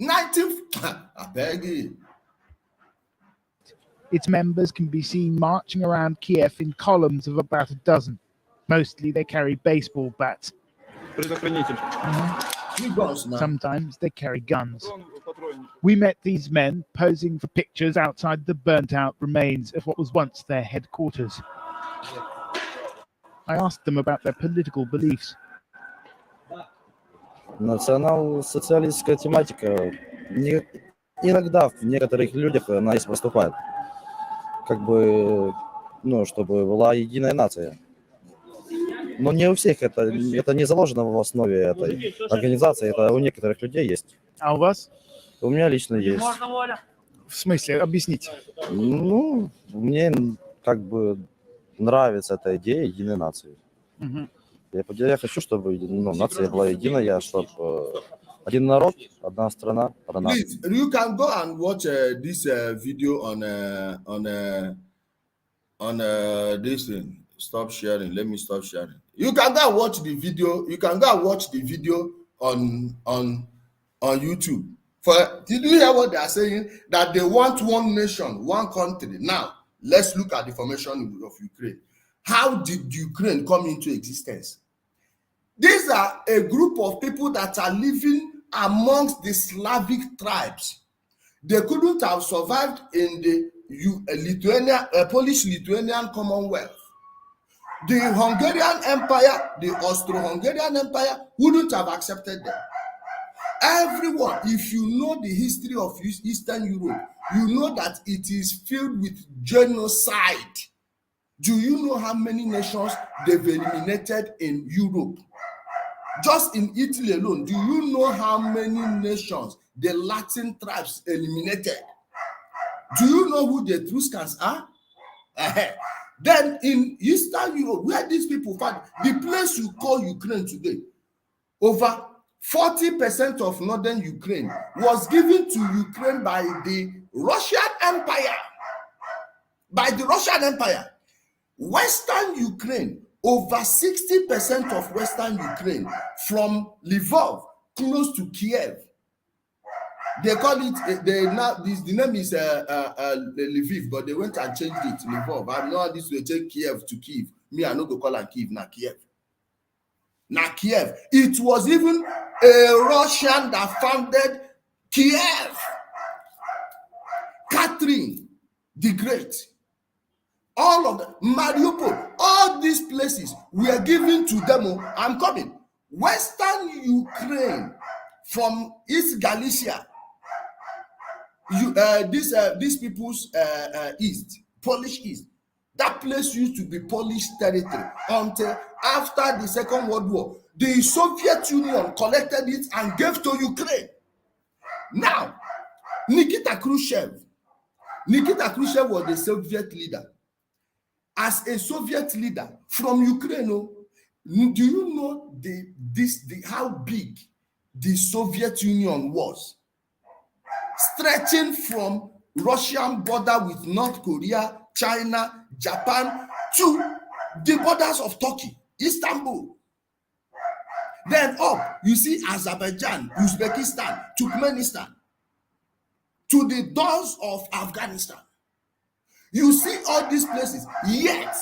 I beg you. Its members can be seen marching around Kiev in columns of about a dozen. Mostly they carry baseball bats. Sometimes they carry guns. We met these men posing for pictures outside the burnt-out remains of what was once their headquarters. I asked them about their political beliefs. Национал-социалистская тематика Иногда в некоторых людях она и проступает. Как бы, ну, чтобы была единая нация. Но не у всех это не заложено в основе этой организации, это у некоторых людей есть. А у вас? У меня лично есть. В смысле? Объясните. Ну, мне как бы нравится эта идея единой нации. Мгм. Я хочу, чтобы нация была единая, чтобы один народ, одна страна, одна нация. Please, you can go and watch this video on this thing. Stop sharing. Let me stop sharing. You can go and watch the video. You can go and watch the video on YouTube. Did you hear what they are saying? That they want one nation, one country. Now, let's look at the formation of Ukraine. How did Ukraine come into existence? These are a group of people that are living amongst the Slavic tribes. They couldn't have survived in the Polish-Lithuanian Commonwealth. The Hungarian Empire, the Austro-Hungarian Empire wouldn't have accepted them. Everyone, if you know the history of Eastern Europe, you know that it is filled with genocide. Do you know how many nations they've eliminated in Europe? Just in Italy alone, do you know how many nations the Latin tribes eliminated? Do you know who the Etruscans are? Then in Eastern Europe, where these people find the place you call Ukraine today, over 40% of northern Ukraine was given to Ukraine by the Russian Empire. By the Russian Empire. Western Ukraine, over 60% of Western Ukraine, from Lvov close to Kiev. They call it, the name is Lviv, but they went and changed it to Lvov. I know this will take Kiev to Kiev. Me, I know go call it Kiev, not Kiev. Now Kiev. It was even a Russian that founded Kiev. Catherine the Great. All of them, Mariupol, all these places were given to them. I'm coming. Western Ukraine, from East Galicia, these people's east, Polish east, that place used to be Polish territory until after the Second World War. The Soviet Union collected it and gave to Ukraine. Now, Nikita Khrushchev was the Soviet leader. As a Soviet leader from Ukraine, do you know how big the Soviet Union was? Stretching from Russian border with North Korea, China, Japan, to the borders of Turkey, Istanbul. Then up, you see Azerbaijan, Uzbekistan, Turkmenistan, to the doors of Afghanistan. You see all these places, yet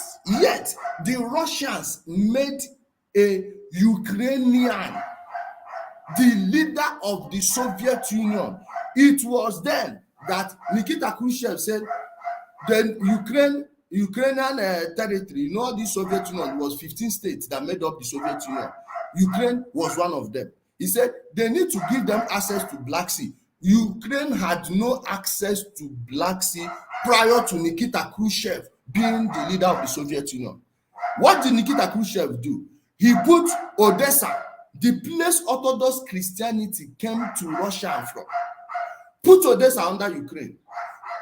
the Russians made a Ukrainian the leader of the Soviet Union. It was then that Nikita Khrushchev said, then Ukrainian territory, you know, the Soviet Union was 15 states that made up the Soviet Union. Ukraine was one of them. He said they need to give them access to Black Sea. Ukraine had no access to Black Sea prior to Nikita Khrushchev being the leader of the Soviet Union. What did Nikita Khrushchev do? He put Odessa, the place Orthodox Christianity came to Russia from, put Odessa under Ukraine,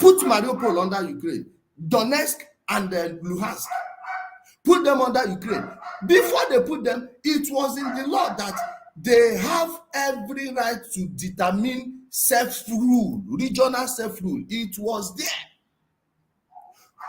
put Mariupol under Ukraine, Donetsk and then Luhansk, put them under Ukraine. Before they put them, it was in the law that they have every right to determine self-rule, regional self-rule. It was there,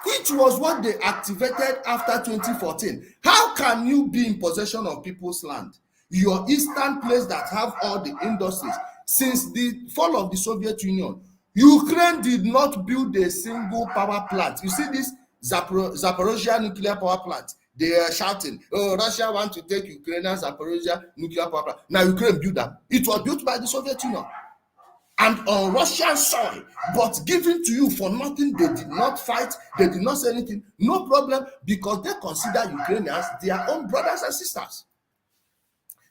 which was what they activated after 2014. How can you be in possession of people's land? Your eastern place that have all the industries. Since the fall of the Soviet Union, Ukraine did not build a single power plant. You see this Zaporozhye nuclear power plant. They are shouting, oh, Russia wants to take Ukrainian Zaporozhye nuclear power plant. Now Ukraine built that. It was built by the Soviet Union and on Russian soil, but given to you for nothing. They did not fight. They did not say anything. No problem, because they consider Ukrainians their own brothers and sisters.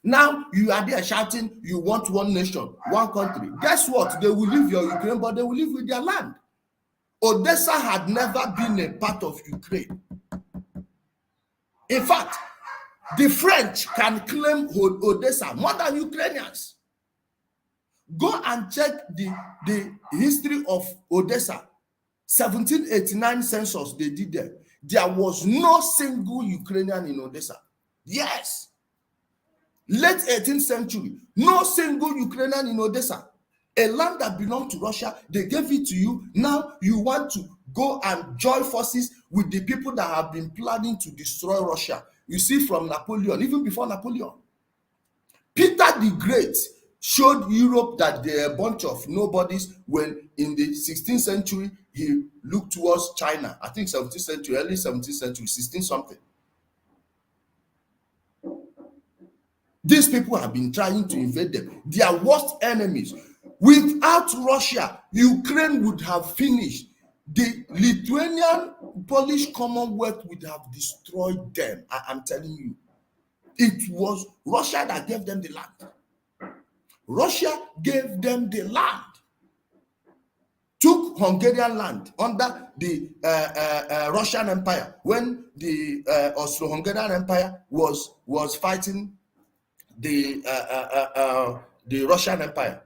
Now you are there shouting, you want one nation, one country. Guess what? They will leave your Ukraine, but they will live with their land. Odessa had never been a part of Ukraine. In fact, the French can claim Odessa more than Ukrainians. Go and check the history of Odessa. 1789 census they did there. There was no single Ukrainian in Odessa. Yes. Late 18th century, no single Ukrainian in Odessa. A land that belonged to Russia, they gave it to you. Now you want to go and join forces with the people that have been planning to destroy Russia. You see, from Napoleon, even before Napoleon. Peter the Great showed Europe that they're a bunch of nobodies when in the 16th century, he looked towards China. I think 17th century, early 17th century, 16 something. These people have been trying to invade them. Their worst enemies. Without Russia, Ukraine would have finished. The Lithuanian-Polish Commonwealth would have destroyed them. I'm telling you. It was Russia that gave them the land. Russia gave them the land. Took Hungarian land under the Russian Empire when the Austro-Hungarian Empire was fighting the Russian Empire.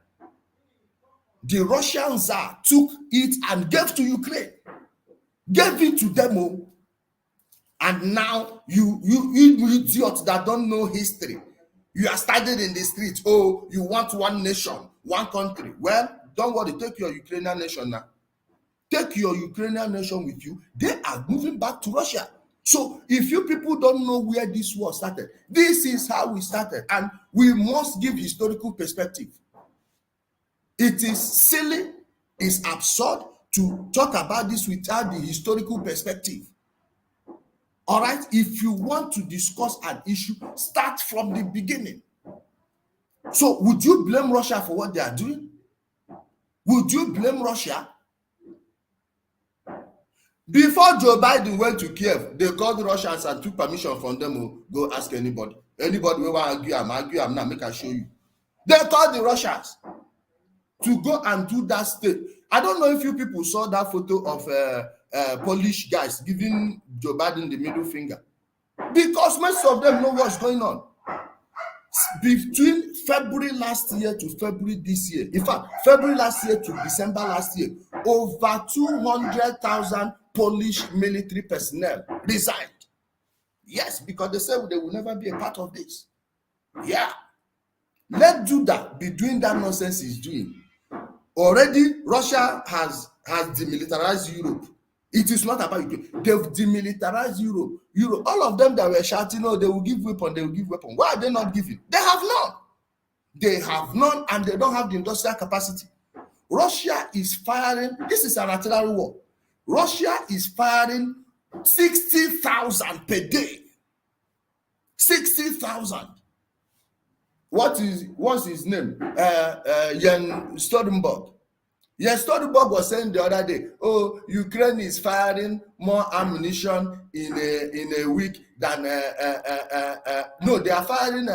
The Russian Tsar took it and gave to Ukraine. Gave it to them. And now you idiots that don't know history, you are studied in the streets. Oh, you want one nation, one country. Well, don't worry, take your Ukrainian nation now. Take your Ukrainian nation with you. They are moving back to Russia. So if you people don't know where this war started, this is how we started. And we must give historical perspective. It is silly, it's absurd to talk about this without the historical perspective. All right? If you want to discuss an issue, start from the beginning. So would you blame Russia for what they are doing? Would you blame Russia? Before Joe Biden went to Kiev, they called the Russians and took permission from them to go ask anybody. Anybody will argue, I'm now, make I show you. They called the Russians to go and do that state. I don't know if you people saw that photo of Polish guys giving Joe Biden the middle finger. Because most of them know what's going on. Between February last year to February this year, in fact, February last year to December last year, over 200,000 Polish military personnel resigned. Yes, because they said they will never be a part of this. Yeah. Let Duda be doing that nonsense he's doing. Already, Russia has demilitarized Europe. It is not about Ukraine. They've demilitarized Europe. All of them that were shouting, oh, they will give weapons, they will give weapons. Why are they not giving? They have none. They have none, and they don't have the industrial capacity. Russia is firing, this is an artillery war. Russia is firing 60,000 per day. 60,000. What's his name? Jens Stoltenberg. Jens Stoltenberg was saying the other day, oh, Ukraine is firing more ammunition in a week than no, they are firing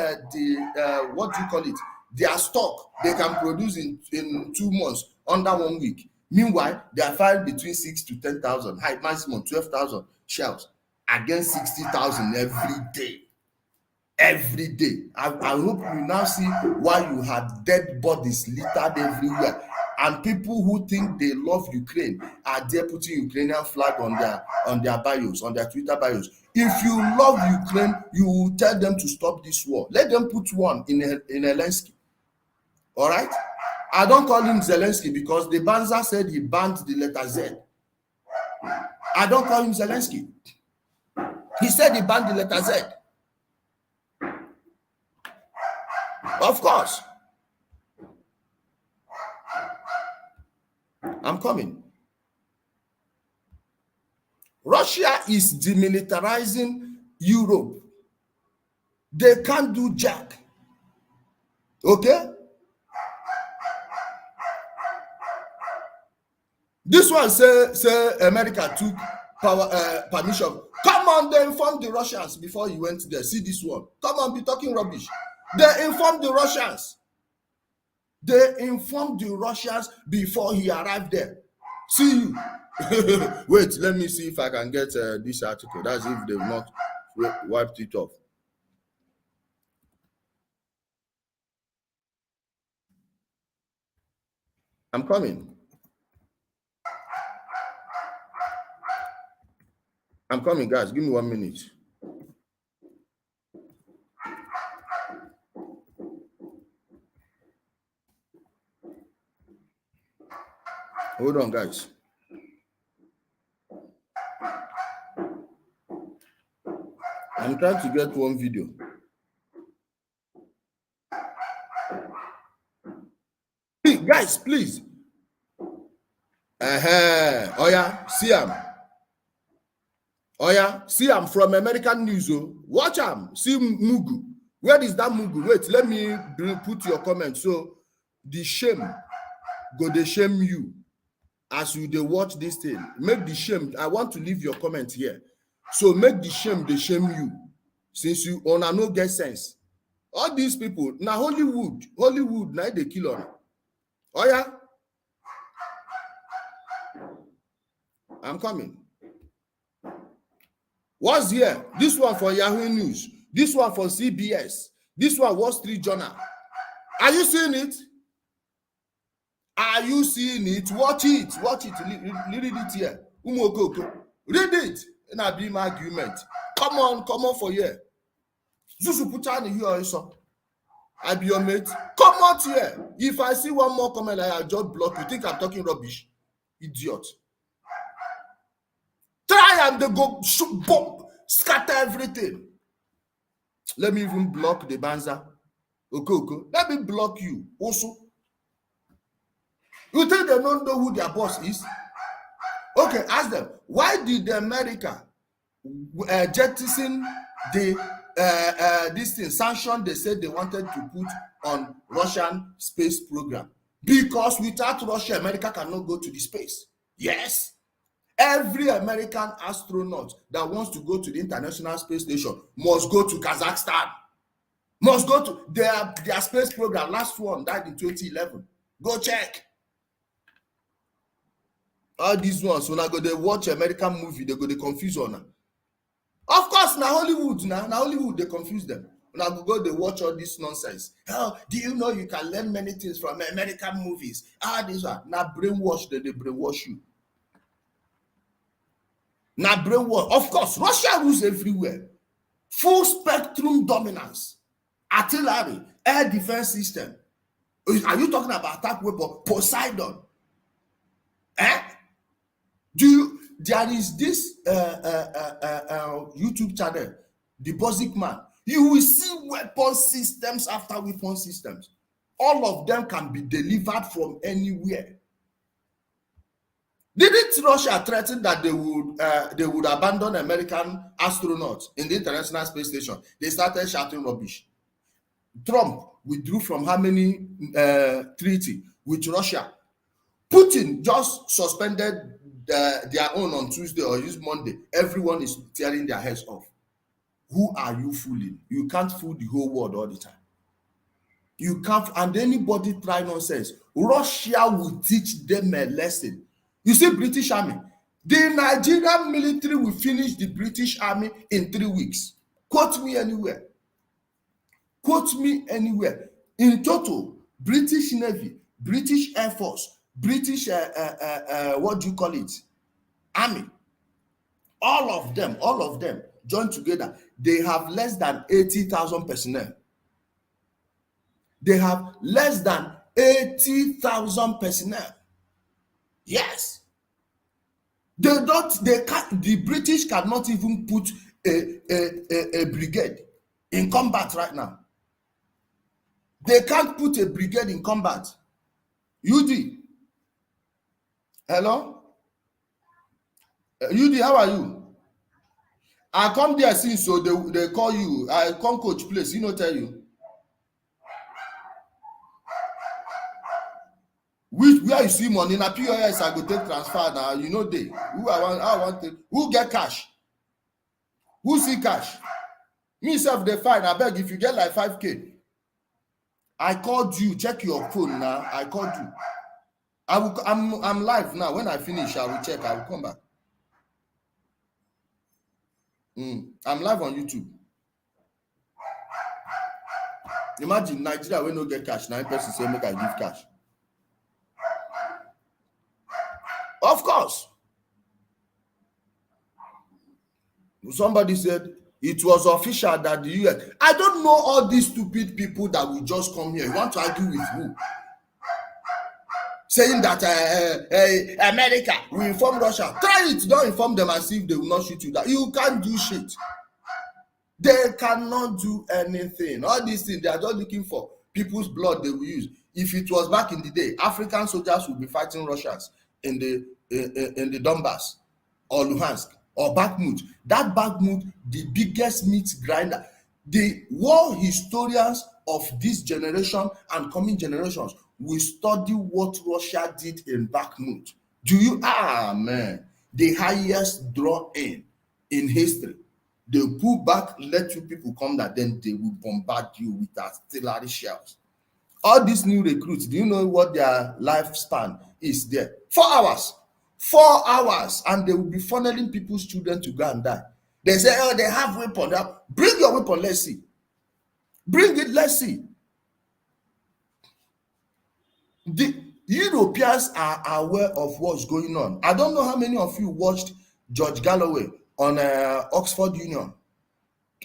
what do you call it? Their stock they can produce in 2 months under 1 week. Meanwhile, they are firing between 6,000 to 10,000, high maximum 12,000 shells against 60,000 every day. Every day. I hope you now see why you have dead bodies littered everywhere. And people who think they love Ukraine are there putting Ukrainian flag on their bios, on their Twitter bios. If you love Ukraine, you will tell them to stop this war. Let them put one in Zelensky. All right? I don't call him Zelensky because the Banzer said he banned the letter Z. I don't call him Zelensky. He said he banned the letter Z. Of course. I'm coming. Russia is demilitarizing Europe. They can't do jack. Okay? This one say America took permission. Come on, they informed the Russians before you went there. See this one. Come on, be talking rubbish. They informed the Russians. They informed the Russians before he arrived there. See you. Wait, let me see if I can get this article. That's if they've not wiped it off. I'm coming. I'm coming, guys. Give me 1 minute. Hold on, guys. I'm trying to get one video. Hey, guys, please. Oh yeah, see him. Oh yeah, see him from American News. Oh. Watch him. See Mugu. Where is that Mugu? Wait, let me put your comment. So the shame go they shame you as you they watch this thing. Make the shame. I want to leave your comment here. So make the shame they shame you. Since you on a no get sense. All these people now Hollywood now they kill on. Oh yeah. I'm coming. What's here? This one for Yahoo News. This one for CBS. This one Wall Street Journal. Are you seeing it? Are you seeing it? Watch it. Watch it. Read it here. Read it. And I'll be my argument. Come on for here. Zuzu put on here also. I be your mate. Come out here. If I see one more comment, I just block you. Think I'm talking rubbish? Idiot. Try and they go shoot, bomb, scatter everything. Let me even block the Banza. Okay. Let me block you also. You think they don't know who their boss is? Okay, ask them. Why did America jettison the this thing sanction they said they wanted to put on Russian space program? Because without Russia, America cannot go to the space. Yes. Every American astronaut that wants to go to the International Space Station must go to Kazakhstan. Must go to their space program. Last one died in 2011. Go check. All these ones, when I go they watch American movie, they go they confuse on them. Of course, now Hollywood, now Hollywood, they confuse them. When I go they watch all this nonsense. Oh, do you know you can learn many things from American movies? This one. Now brainwash, they brainwash you. Now brainwash. Of course, Russia rules everywhere. Full spectrum dominance. Artillery, air defense system. Are you talking about attack weapon? Poseidon. There is this YouTube channel, The Basic Man. You will see weapon systems after weapon systems. All of them can be delivered from anywhere. Didn't Russia threaten that they would abandon American astronauts in the International Space Station? They started shouting rubbish. Trump withdrew from how many treaty with Russia? Putin just suspended their own on Tuesday or this Monday. Everyone is tearing their heads off. Who are you fooling? You can't fool the whole world all the time. You can't, and anybody try nonsense. Russia will teach them a lesson. You see, British Army. The Nigerian military will finish the British Army in 3 weeks. Quote me anywhere. Quote me anywhere. In total, British Navy, British Air Force, British, what do you call it? Army. All of them joined together. They have less than 80,000 personnel. They have less than 80,000 personnel. Yes. The British cannot even put a brigade in combat right now. They can't put a brigade in combat. UD. Hello? UD, how are you? I come there since, so they call you. I come coach place, tell you. Where you see money na POS I go take transfer now. They I want to, who get cash? Who see cash? Me self they fine. I beg if you get like 5K, I called you. Check your phone now. I called you. I'm live now. When I finish, I will check. I will come back. I'm live on YouTube. Imagine Nigeria when no get cash. 9 person say make I give cash. Of course. Somebody said it was official that the US. I don't know all these stupid people that will just come here. You want to argue with who? Saying that America will inform Russia. Try it. Don't inform them and see if they will not shoot you. That you can't do shit. They cannot do anything. All these things, they are just looking for people's blood they will use. If it was back in the day, African soldiers would be fighting Russians in the Donbass or Luhansk or Bakhmut. That Bakhmut, the biggest meat grinder. The war historians of this generation and coming generations will study what Russia did in Bakhmut. Do you? Man, the highest draw in history. They pull back, let you people come that then they will bombard you with artillery shells. All these new recruits, do you know what their lifespan is there? 4 hours. 4 hours, and they will be funneling people's children to go and die. They say, oh, they have weapons. Bring your weapon, let's see. Bring it, let's see. The Europeans are aware of what's going on. I don't know how many of you watched George Galloway on Oxford Union.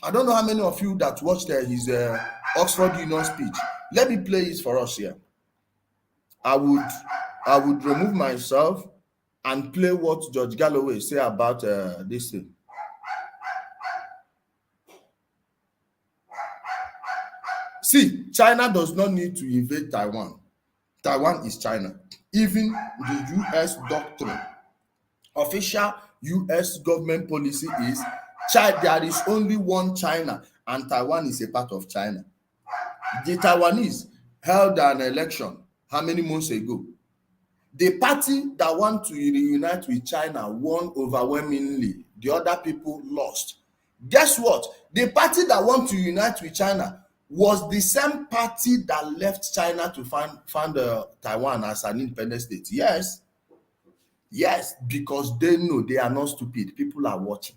I don't know how many of you that watched his Oxford Union speech. Let me play it for us here. I would remove myself and play what George Galloway say about this thing. See, China does not need to invade Taiwan. Taiwan is China. Even the U.S. doctrine, official U.S. government policy is there is only one China, and Taiwan is a part of China. The Taiwanese held an election how many months ago? The party that want to reunite with China won overwhelmingly. The other people lost. Guess what? The party that want to unite with China was the same party that left China to found Taiwan as an independent state. Yes. Yes, because they know they are not stupid. People are watching.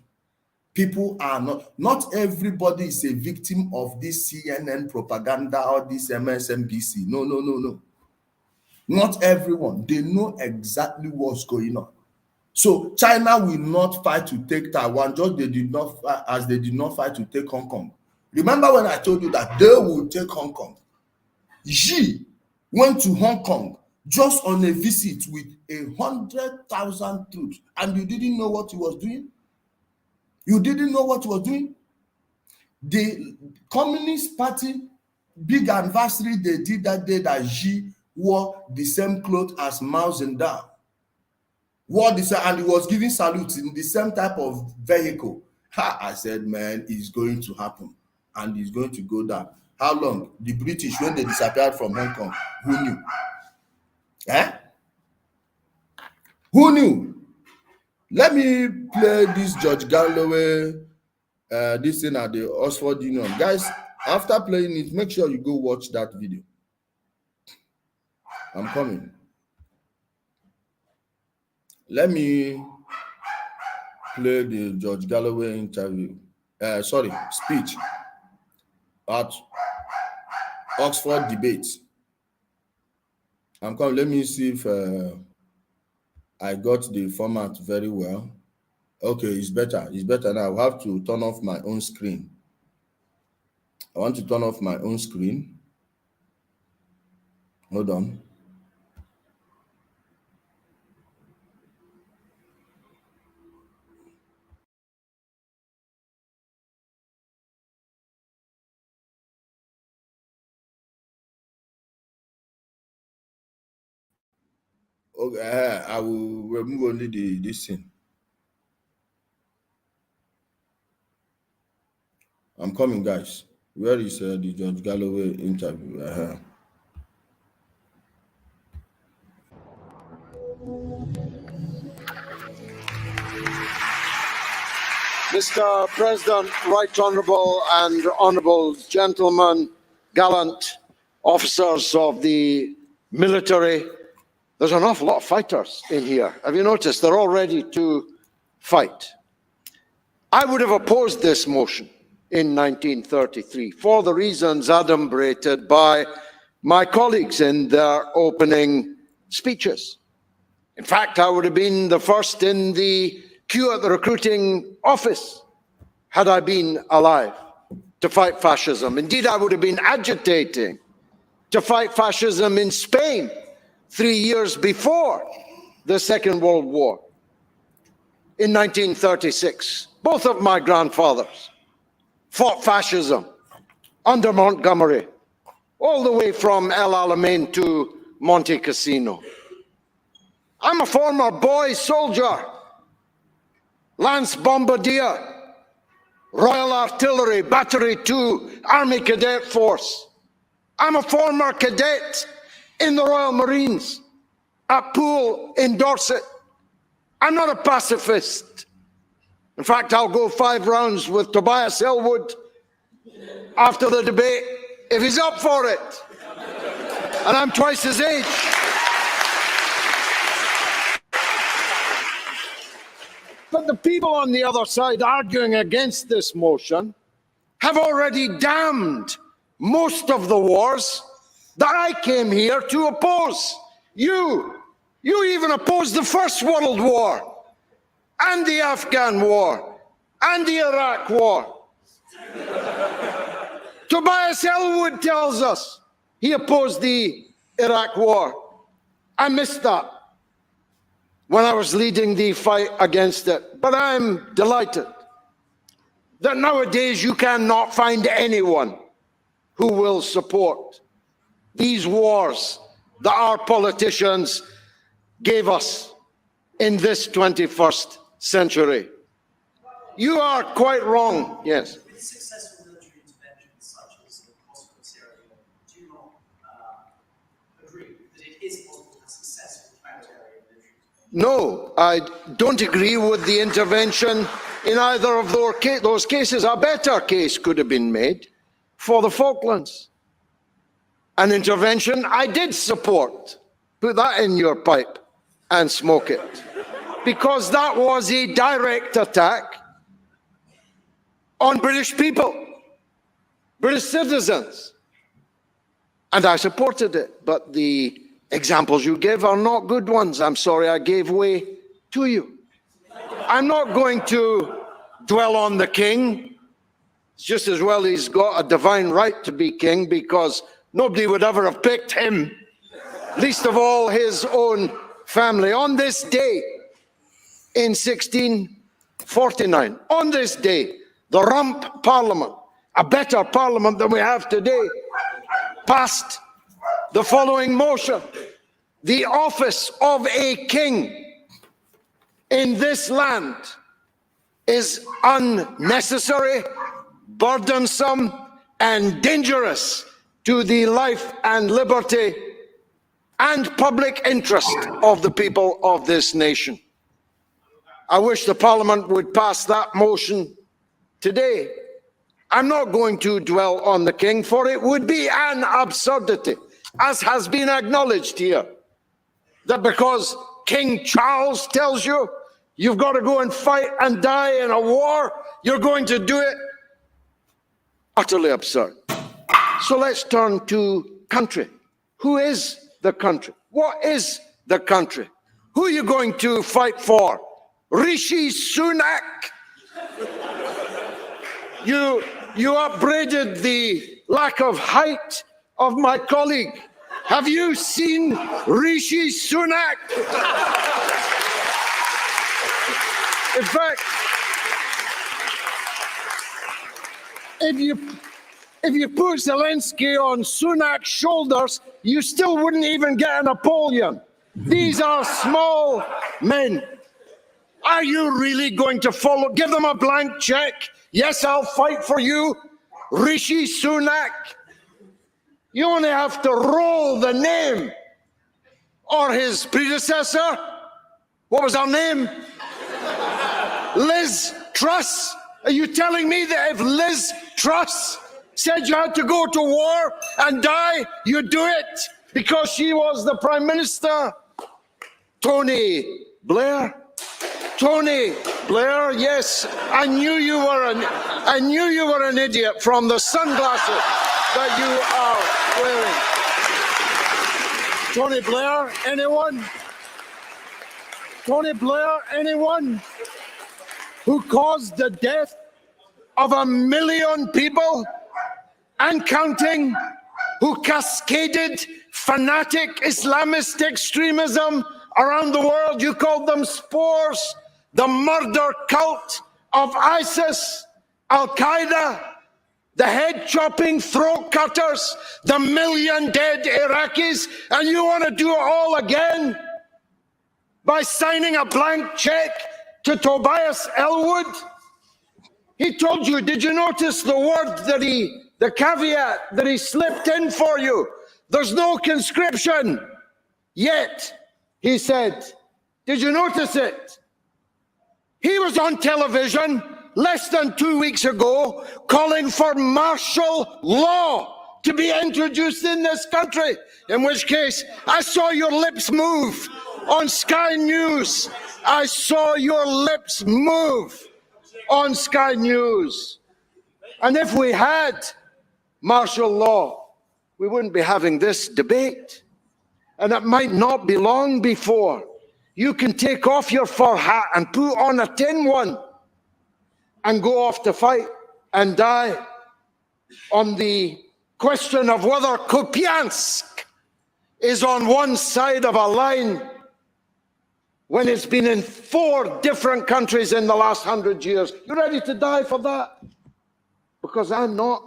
People are not everybody is a victim of this CNN propaganda or this MSNBC. No. Not everyone. They know exactly what's going on. So China will not fight to take Taiwan, just they did not fight to take Hong Kong. Remember when I told you that they will take Hong Kong? Xi went to Hong Kong just on a visit with 100,000 troops, and you didn't know what he was doing? You didn't know what he was doing? The Communist Party big anniversary they did that day that Xi wore the same clothes as Mao Zedong. Wore the same, and he was giving salutes in the same type of vehicle. I said, man, it's going to happen, and it's going to go down. How long? The British, when they disappeared from Hong Kong, who knew? Who knew? Let me play this George Galloway, this thing at the Oxford Union. Guys, after playing it, make sure you go watch that video. I'm coming. Let me play the George Galloway interview. Speech at Oxford debates. I'm coming. Let me see if I got the format very well. Okay, it's better. It's better now. I have to turn off my own screen. I want to turn off my own screen. Hold on. Okay, I will remove only this thing. I'm coming, guys. Where is the George Galloway interview? Mr. President, Right Honourable and Honourable Gentlemen, gallant officers of the military. There's an awful lot of fighters in here. Have you noticed? They're all ready to fight. I would have opposed this motion in 1933 for the reasons adumbrated by my colleagues in their opening speeches. In fact, I would have been the first in the queue at the recruiting office had I been alive to fight fascism. Indeed, I would have been agitating to fight fascism in Spain 3 years before the Second World War. In 1936, both of my grandfathers fought fascism under Montgomery, all the way from El Alamein to Monte Cassino. I'm a former boy soldier, Lance Bombardier, Royal Artillery, Battery 2, Army Cadet Force. I'm a former cadet in the Royal Marines at Poole in Dorset. I'm not a pacifist. In fact, I'll go 5 rounds with Tobias Ellwood after the debate if he's up for it. And I'm twice his age. But the people on the other side arguing against this motion have already damned most of the wars that I came here to oppose. You even opposed the First World War, and the Afghan War, and the Iraq War. Tobias Ellwood tells us he opposed the Iraq War. I missed that when I was leading the fight against it. But I'm delighted that nowadays you cannot find anyone who will support these wars that our politicians gave us in this 21st century. You are quite wrong, yes. With successful military interventions such as the Kosovo Syria, do you not agree that it is possible to have successful humanitarian military intervention? No, I don't agree with the intervention in either of those cases. A better case could have been made for the Falklands. An intervention I did support. Put that in your pipe and smoke it. Because that was a direct attack on British people, British citizens. And I supported it. But the examples you give are not good ones. I'm sorry I gave way to you. I'm not going to dwell on the king. It's just as well he's got a divine right to be king, because nobody would ever have picked him, least of all his own family. On this day, in 1649, on this day, the Rump Parliament, a better parliament than we have today, passed the following motion: the office of a king in this land is unnecessary, burdensome, and dangerous to the life and liberty and public interest of the people of this nation. I wish the Parliament would pass that motion today. I'm not going to dwell on the king, for it would be an absurdity, as has been acknowledged here, that because King Charles tells you you've got to go and fight and die in a war, you're going to do it. Utterly absurd. So let's turn to country. Who is the country? What is the country? Who are you going to fight for? Rishi Sunak? You upbraided the lack of height of my colleague. Have you seen Rishi Sunak? In fact, if you put Zelensky on Sunak's shoulders, you still wouldn't even get a Napoleon. These are small men. Are you really going to follow? Give them a blank check. Yes, I'll fight for you, Rishi Sunak. You only have to roll the name. Or his predecessor. What was her name? Liz Truss. Are you telling me that if Liz Truss said you had to go to war and die, you do it because she was the Prime Minister. Tony Blair. Tony Blair, yes, I knew you were an idiot from the sunglasses that you are wearing. Tony Blair, anyone? Tony Blair, anyone who caused the death of 1 million people and counting, who cascaded fanatic Islamist extremism around the world? You called them spores. The murder cult of ISIS, Al-Qaeda, the head-chopping throat cutters, the 1 million dead Iraqis, and you want to do it all again by signing a blank check to Tobias Ellwood? He told you, did you notice the word that the caveat that he slipped in for you? There's no conscription yet, he said. Did you notice it? He was on television less than 2 weeks ago calling for martial law to be introduced in this country, in which case I saw your lips move on Sky News. I saw your lips move on Sky News. And if we had martial law, we wouldn't be having this debate. And it might not be long before you can take off your fur hat and put on a tin one and go off to fight and die on the question of whether Kupiansk is on one side of a line when it's been in 4 different countries in the last 100 years. You ready to die for that? Because I'm not.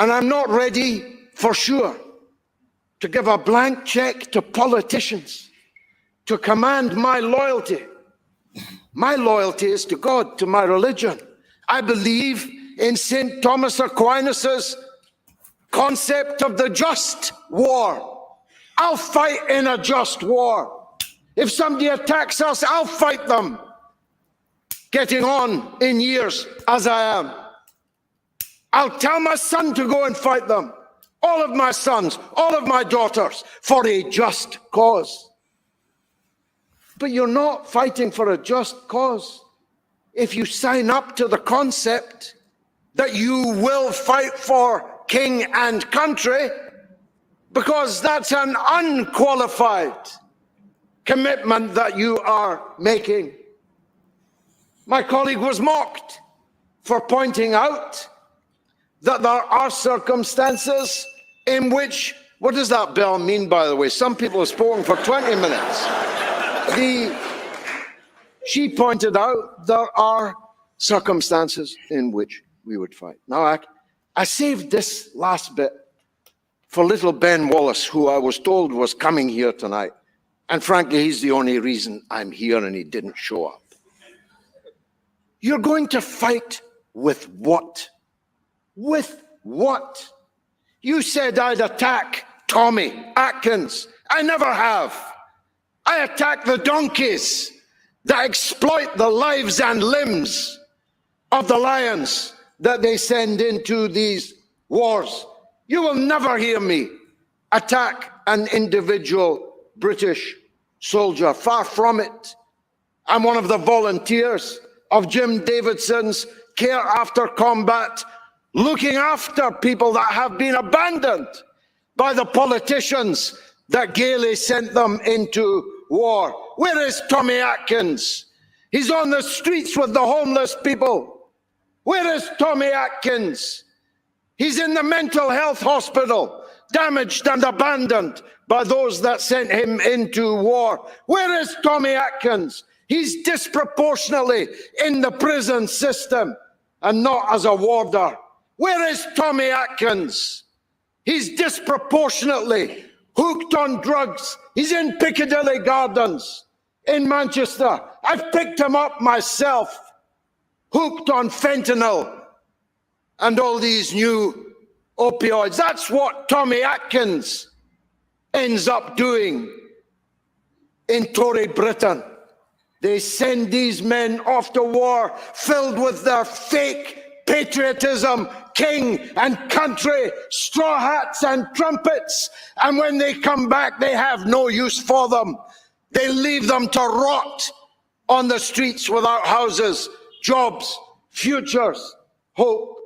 And I'm not ready, for sure, to give a blank check to politicians to command my loyalty. My loyalty is to God, to my religion. I believe in St. Thomas Aquinas's concept of the just war. I'll fight in a just war. If somebody attacks us, I'll fight them. Getting on in years as I am. I'll tell my son to go and fight them. All of my sons, all of my daughters, for a just cause. But you're not fighting for a just cause if you sign up to the concept that you will fight for king and country, because that's an unqualified commitment that you are making. My colleague was mocked for pointing out that there are circumstances in which, what does that bell mean, by the way? Some people have spoken for 20 minutes. She pointed out there are circumstances in which we would fight. Now, I saved this last bit for little Ben Wallace, who I was told was coming here tonight. And frankly, he's the only reason I'm here and he didn't show up. You're going to fight with what? With what? You said I'd attack Tommy Atkins. I never have. I attack the donkeys that exploit the lives and limbs of the lions that they send into these wars. You will never hear me attack an individual British soldier. Far from it. I'm one of the volunteers of Jim Davidson's Care After Combat, looking after people that have been abandoned by the politicians that gaily sent them into war. Where is Tommy Atkins? He's on the streets with the homeless people. Where is Tommy Atkins? He's in the mental health hospital, damaged and abandoned by those that sent him into war. Where is Tommy Atkins? He's disproportionately in the prison system and not as a warder. Where is Tommy Atkins? He's disproportionately hooked on drugs. He's in Piccadilly Gardens in Manchester. I've picked him up myself, hooked on fentanyl and all these new opioids. That's what Tommy Atkins ends up doing in Tory Britain. They send these men off to war filled with their fake patriotism, king and country, straw hats and trumpets. And when they come back, they have no use for them. They leave them to rot on the streets without houses, jobs, futures, hope.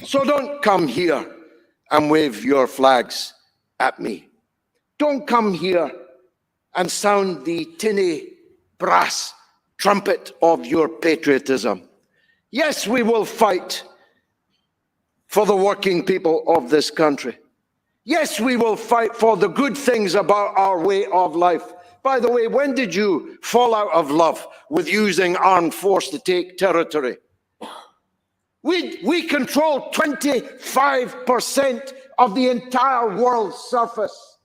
So don't come here and wave your flags at me. Don't come here and sound the tinny brass trumpet of your patriotism. Yes, we will fight for the working people of this country. Yes, we will fight for the good things about our way of life. By the way, when did you fall out of love with using armed force to take territory? We control 25% of the entire world's surface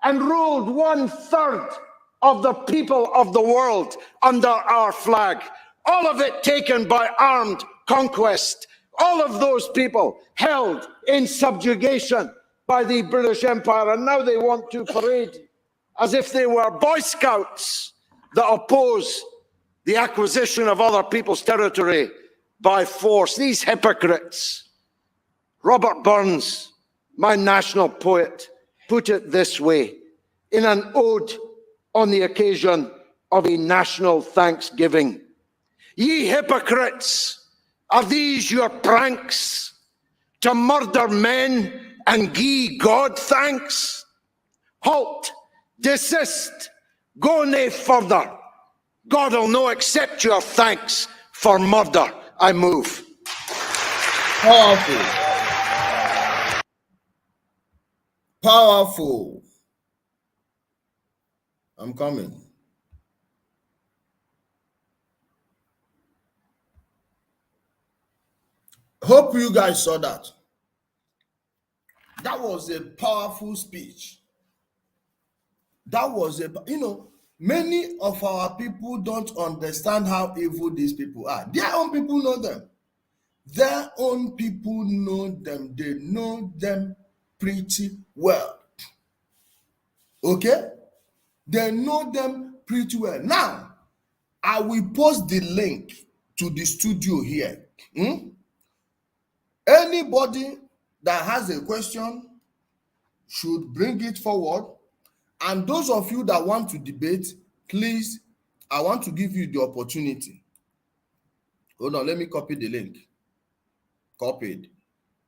and ruled 1/3 of the people of the world under our flag. All of it taken by armed conquest. All of those people held in subjugation by the British Empire, and now they want to parade as if they were Boy Scouts that oppose the acquisition of other people's territory by force. These hypocrites. Robert Burns, my national poet, put it this way in an ode on the occasion of a national thanksgiving. Ye hypocrites, are these your pranks, to murder men and gie God thanks? Halt, desist, go nae further. God'll no accept your thanks for murder. I move. Powerful. Powerful. I'm coming. Hope you guys saw that. That was a powerful speech. That was many of our people don't understand how evil these people are. Their own people know them. Their own people know them. They know them pretty well. Okay? They know them pretty well. Now, I will post the link to the studio here. Anybody that has a question should bring it forward. And those of you that want to debate, please, I want to give you the opportunity. Hold on, let me copy the link. Copied.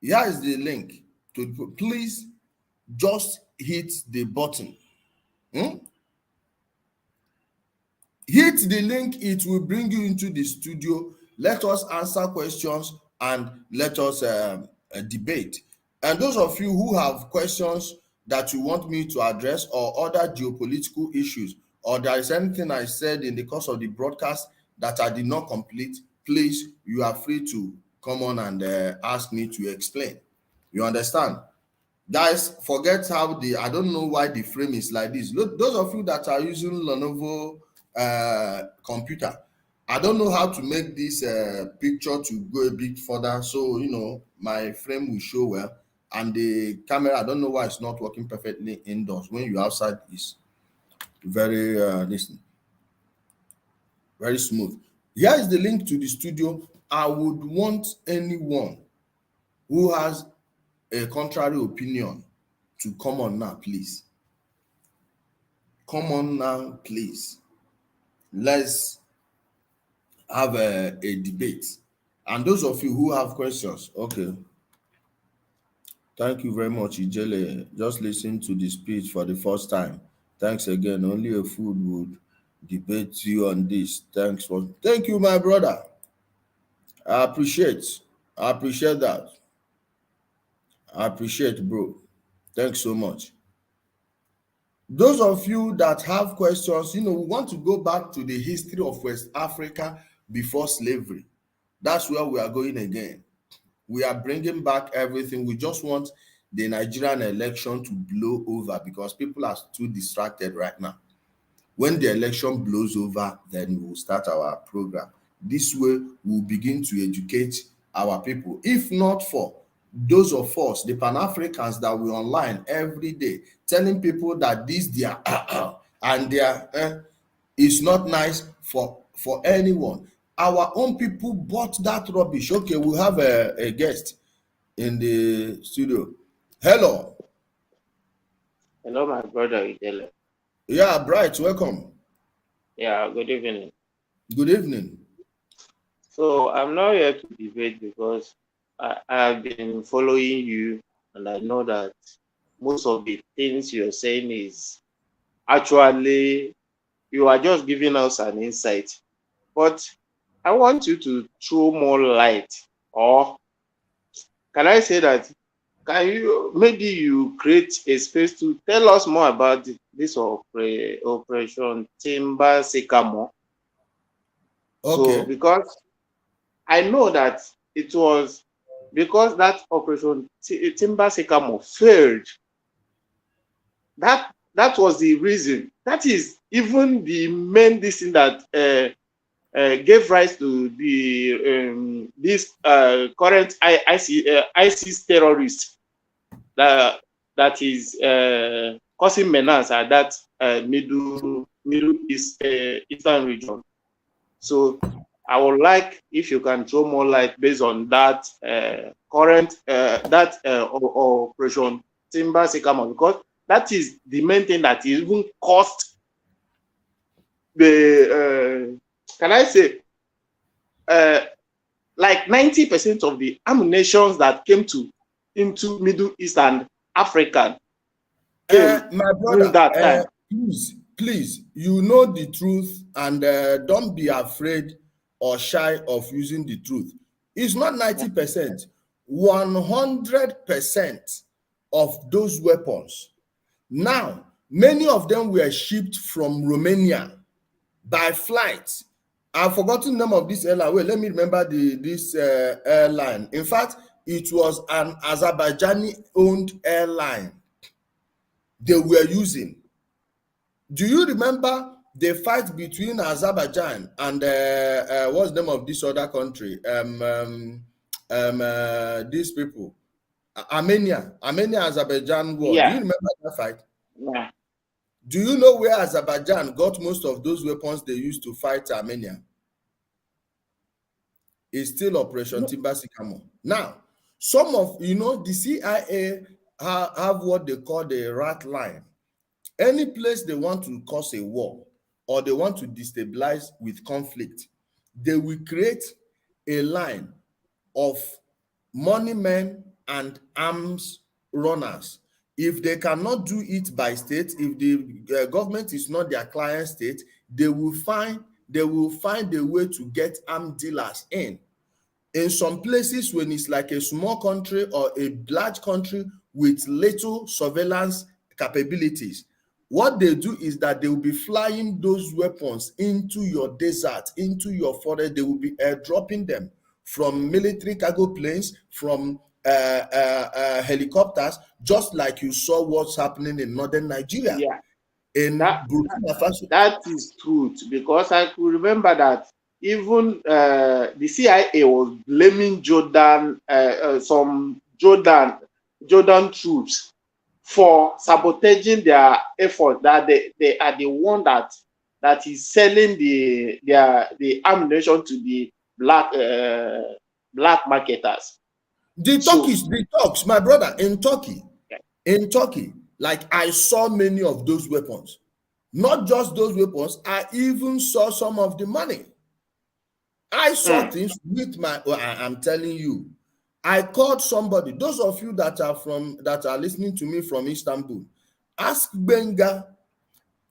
Here is the link. Please just hit the button. Hit the link, it will bring you into the studio. Let us answer questions and let us debate. And those of you who have questions that you want me to address or other geopolitical issues, or there is anything I said in the course of the broadcast that I did not complete, please, you are free to come on and ask me to explain. You understand? Guys, forget how I don't know why the frame is like this. Look, those of you that are using Lenovo computer, I don't know how to make this picture to go a bit further, so my frame will show well, and the camera, I don't know why it's not working perfectly indoors. When you're outside, it's very very smooth. Here is the link to the studio. I would want anyone who has a contrary opinion to come on now, please. Come on now, please. Let's have a debate. And those of you who have questions, okay. Thank you very much, Ijele. Just listen to the speech for the first time. Thanks again. Only a fool would debate you on this. Thank you, my brother. I appreciate that. I appreciate, bro. Thanks so much. Those of you that have questions, we want to go back to the history of West Africa before slavery. That's where we are going again. We are bringing back everything. We just want the Nigerian election to blow over because people are too distracted right now. When the election blows over, then we will start our program. This way, we'll begin to educate our people. If not for those of us, the Pan-Africans that we online every day, telling people that this and their is not nice for anyone. our own people bought that rubbish. Okay, we have a guest in the studio. Hello. Hello, my brother Idele. Yeah, Bright, welcome. Yeah, good evening. Good evening. So I'm not here to debate because I have been following you, and I know that most of the things you're saying is actually, you are just giving us an insight. But I want you to throw more light, or can I say that, can you, maybe you create a space to tell us more about this Operation Timber Sycamore? Okay. So, because I know that it was because that Operation Timber Sycamore failed. That was the reason. That is even the main thing that gave rise to the this current ISIS terrorist that is causing menace at that Middle East Eastern region. So I would like if you can throw more light based on that current Operation Timber Sycamore, because that is the main thing that even cost the can I say like 90% of the ammunition that came into Middle East and Africa my brother, that time. Please, you know the truth, and don't be afraid or shy of using the truth. It's not 90%, 100% of those weapons. Now, many of them were shipped from Romania by flight. I've forgotten the name of this airline. Wait, let me remember this airline. In fact, it was an Azerbaijani-owned airline they were using. Do you remember the fight between Azerbaijan and what's the name of this other country? These people, Armenia, Azerbaijan war. Yeah. Do you remember that fight? Yeah. Do you know where Azerbaijan got most of those weapons they used to fight Armenia? It's still Operation Timber Sycamore. Now, some of, the CIA have what they call the rat line. Any place they want to cause a war or they want to destabilize with conflict, they will create a line of money men and arms runners. If they cannot do it by state, if the government is not their client state, they will find a way to get armed dealers in. In some places, when it's like a small country or a large country with little surveillance capabilities, what they do is that they will be flying those weapons into your desert, into your forest. They will be airdropping them from military cargo planes, from helicopters, just like you saw what's happening in northern Nigeria. Yeah. Burkina Faso. That is truth, because I could remember that even the CIA was blaming some Jordan troops for sabotaging their effort, that they are the one that is selling the ammunition to the black marketers. The talks, my brother, in Turkey, like I saw many of those weapons. Not just those weapons, I even saw some of the money. I saw things with I'm telling you. I called somebody. Those of you that are listening to me from Istanbul, ask Benga.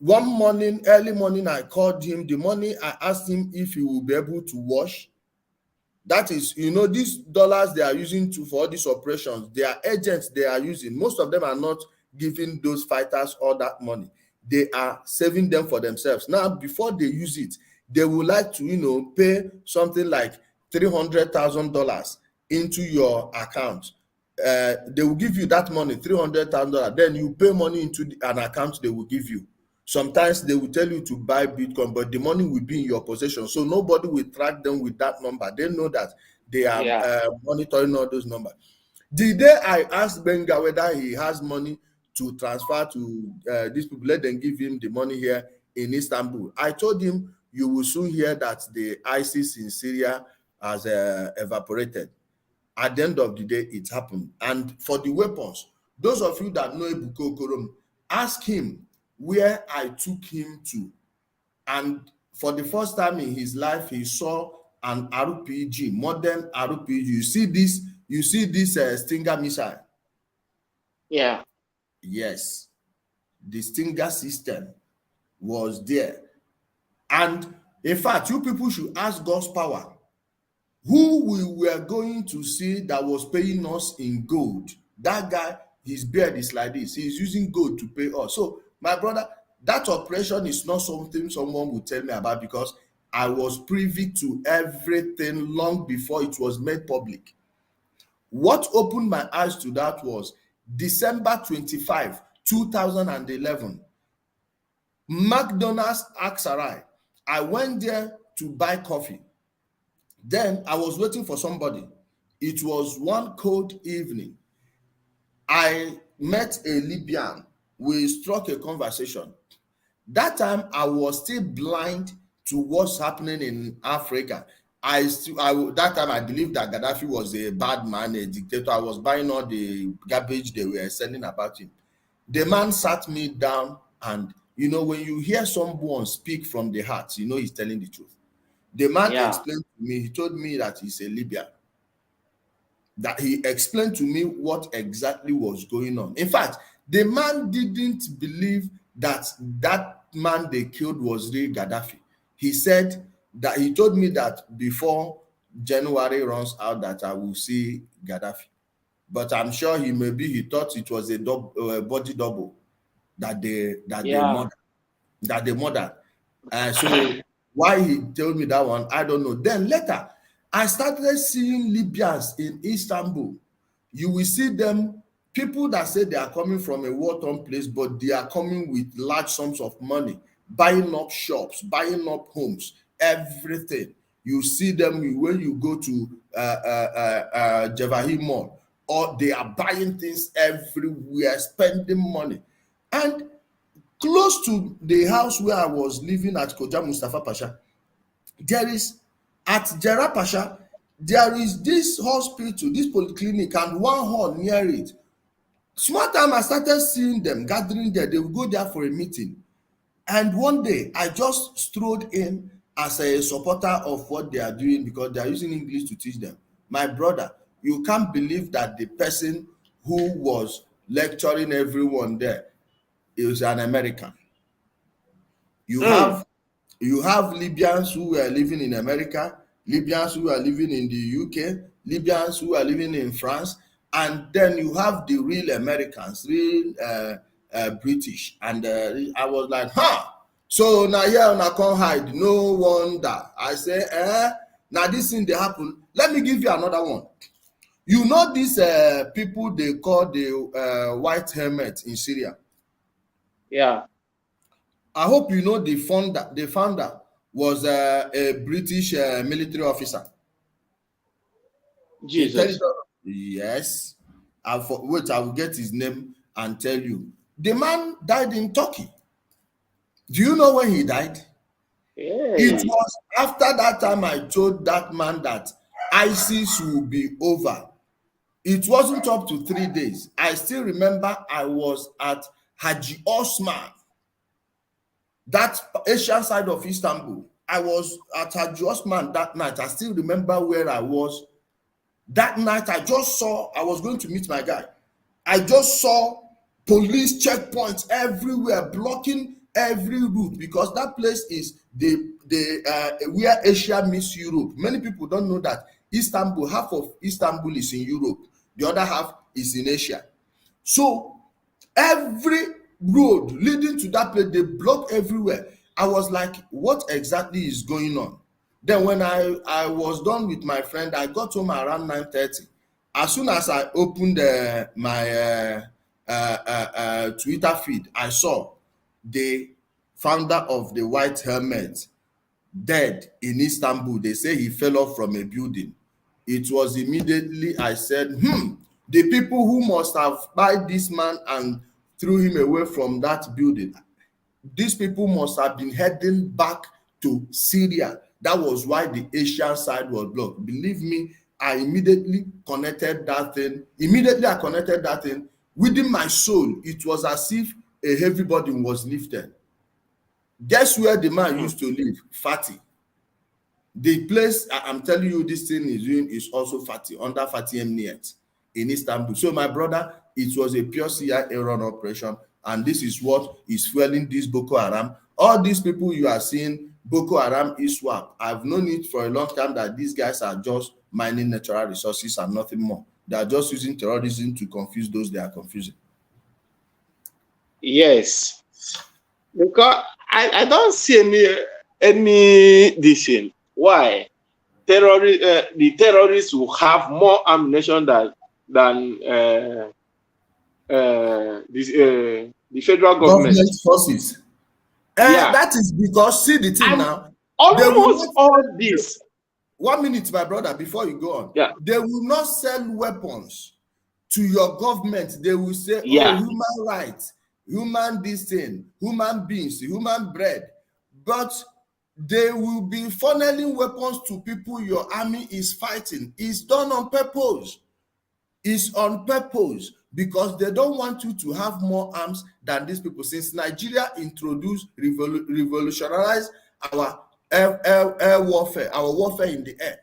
Early morning, I called him. The money, I asked him if he will be able to wash. That is, these dollars they are using for all these operations, they are agents they are using. Most of them are not giving those fighters all that money. They are saving them for themselves. Now, before they use it, they would like to, pay something like $300,000 into your account. They will give you that money, $300,000. Then you pay money into an account they will give you. Sometimes they will tell you to buy Bitcoin, but the money will be in your possession. So nobody will track them with that number. They know that they are monitoring all those numbers. The day I asked Benga whether he has money to transfer to these people, let them give him the money here in Istanbul. I told him you will soon hear that the ISIS in Syria has evaporated. At the end of the day, it happened. And for the weapons, those of you that know Ebuka Okorom, ask him where I took him to. And for the first time in his life, he saw an RPG, modern RPG. You see this Stinger missile? Yeah. Yes. The Stinger system was there. And in fact, you people should ask God's power. Who we were going to see that was paying us in gold? That guy, his beard is like this. He's using gold to pay us. So, my brother, that operation is not something someone will tell me about, because I was privy to everything long before it was made public. What opened my eyes to that was December 25, 2011. McDonald's Aksarai. I went there to buy coffee. Then I was waiting for somebody. It was one cold evening. I met a Libyan. We struck a conversation. That time I was still blind to what's happening in Africa. That time I believed that Gaddafi was a bad man, a dictator. I was buying all the garbage they were sending about him. The man sat me down, and when you hear someone speak from the heart, he's telling the truth. The man explained to me, he told me that he's a Libyan. That he explained to me what exactly was going on. In fact, the man didn't believe that man they killed was real Gaddafi. He said that he told me that before January runs out that I will see Gaddafi. But I'm sure he thought it was a body double that they murdered. So why he told me that one, I don't know. Then later, I started seeing Libyans in Istanbul. You will see them, people that say they are coming from a war-torn place, but they are coming with large sums of money, buying up shops, buying up homes, everything. You see them when you go to Javahi Mall, or they are buying things everywhere, spending money. And close to the house where I was living at Koja Mustafa Pasha, at Jera Pasha, there is this hospital, this polyclinic, and one hall near it. Small time I started seeing them gathering there. They will go there for a meeting. And one day I just strolled in as a supporter of what they are doing, because they are using English to teach them. My brother, you can't believe that the person who was lecturing everyone there is an American. You have Libyans who are living in America, Libyans who are living in the UK, Libyans who are living in France, and then you have the real Americans, real British. And I was like, so now here I can't hide, no wonder. I say, now this thing they happen. Let me give you another one. You know these people they call the white helmet in Syria? Yeah. I hope you know the founder was a British military officer. Jesus. Yes. I will get his name and tell you. The man died in Turkey. Do you know when he died? Yeah. It was after that time I told that man that ISIS will be over. It wasn't up to 3 days. I still remember I was at Haji Osman, that Asian side of Istanbul. I was at Haji Osman that night. I still remember where I was. That night, I was going to meet my guy. I just saw police checkpoints everywhere, blocking every route, because that place is where Asia meets Europe. Many people don't know that Istanbul, half of Istanbul is in Europe. The other half is in Asia. So every road leading to that place, they block everywhere. I was like, what exactly is going on? Then when I was done with my friend, I got home around 9:30. As soon as I opened my Twitter feed, I saw the founder of the White Helmet dead in Istanbul. They say he fell off from a building. It was immediately I said, the people who must have spied this man and threw him away from that building, these people must have been heading back to Syria. That was why the Asian side was blocked. Believe me, I immediately connected that thing. Immediately I connected that thing. Within my soul, it was as if a heavy burden was lifted. Guess where the man used to live? Fatih. The place I'm telling you this thing is doing is also Fatih, under Fatih Emniyet in Istanbul. So my brother, it was a pure CIA run operation, and this is what is fueling this Boko Haram. All these people you are seeing, Boko Haram, ISWAP, I've known it for a long time that these guys are just mining natural resources and nothing more. They are just using terrorism to confuse those they are confusing. Yes, because I don't see any decision why the terrorists will have more ammunition than the federal government forces. Yeah. That is because, see the thing And now. almost all this. 1 minute, my brother, before you go on. Yeah. They will not sell weapons to your government. They will say, Yeah. oh, human rights, human this thing, human beings, human bread. But they will be funneling weapons to people your army is fighting. It's done on purpose. It's on purpose because they don't want you to have more arms than these people. Since Nigeria introduced, revolutionized our air warfare, our warfare in the air.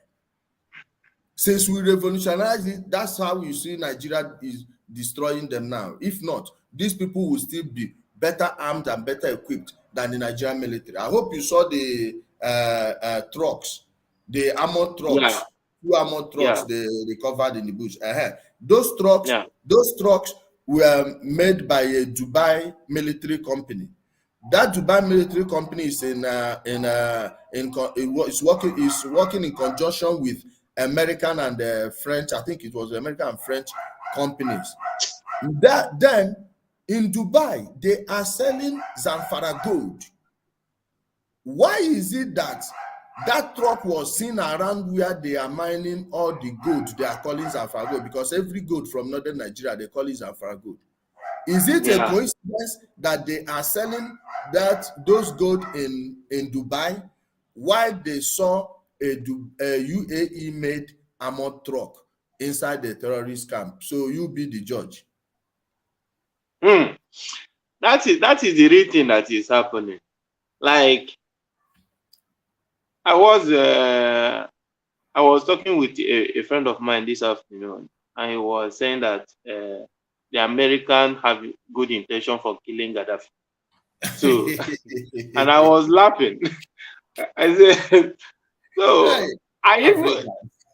Since we revolutionized it, that's how you see Nigeria is destroying them now. If not, these people will still be better armed and better equipped than the Nigerian military. I hope you saw the trucks, the armored trucks, Yeah. 2 armored trucks they recovered in the bush. Those trucks were made by a Dubai military company. That Dubai military company is working in conjunction with American and French. I think it was American and French companies. Then in Dubai, they are selling Zamfara gold. Why is it that truck was seen around where they are mining all the gold they are calling Zamfara gold? Because every gold from northern Nigeria, they call it Zamfara gold. Is it a coincidence that they are selling those gold in Dubai while they saw a UAE-made armored truck inside the terrorist camp? So you be the judge. That is the real thing that is happening. Like I was talking with a friend of mine this afternoon, and he was saying that the Americans have good intention for killing Gaddafi. So, and I was laughing. I said, so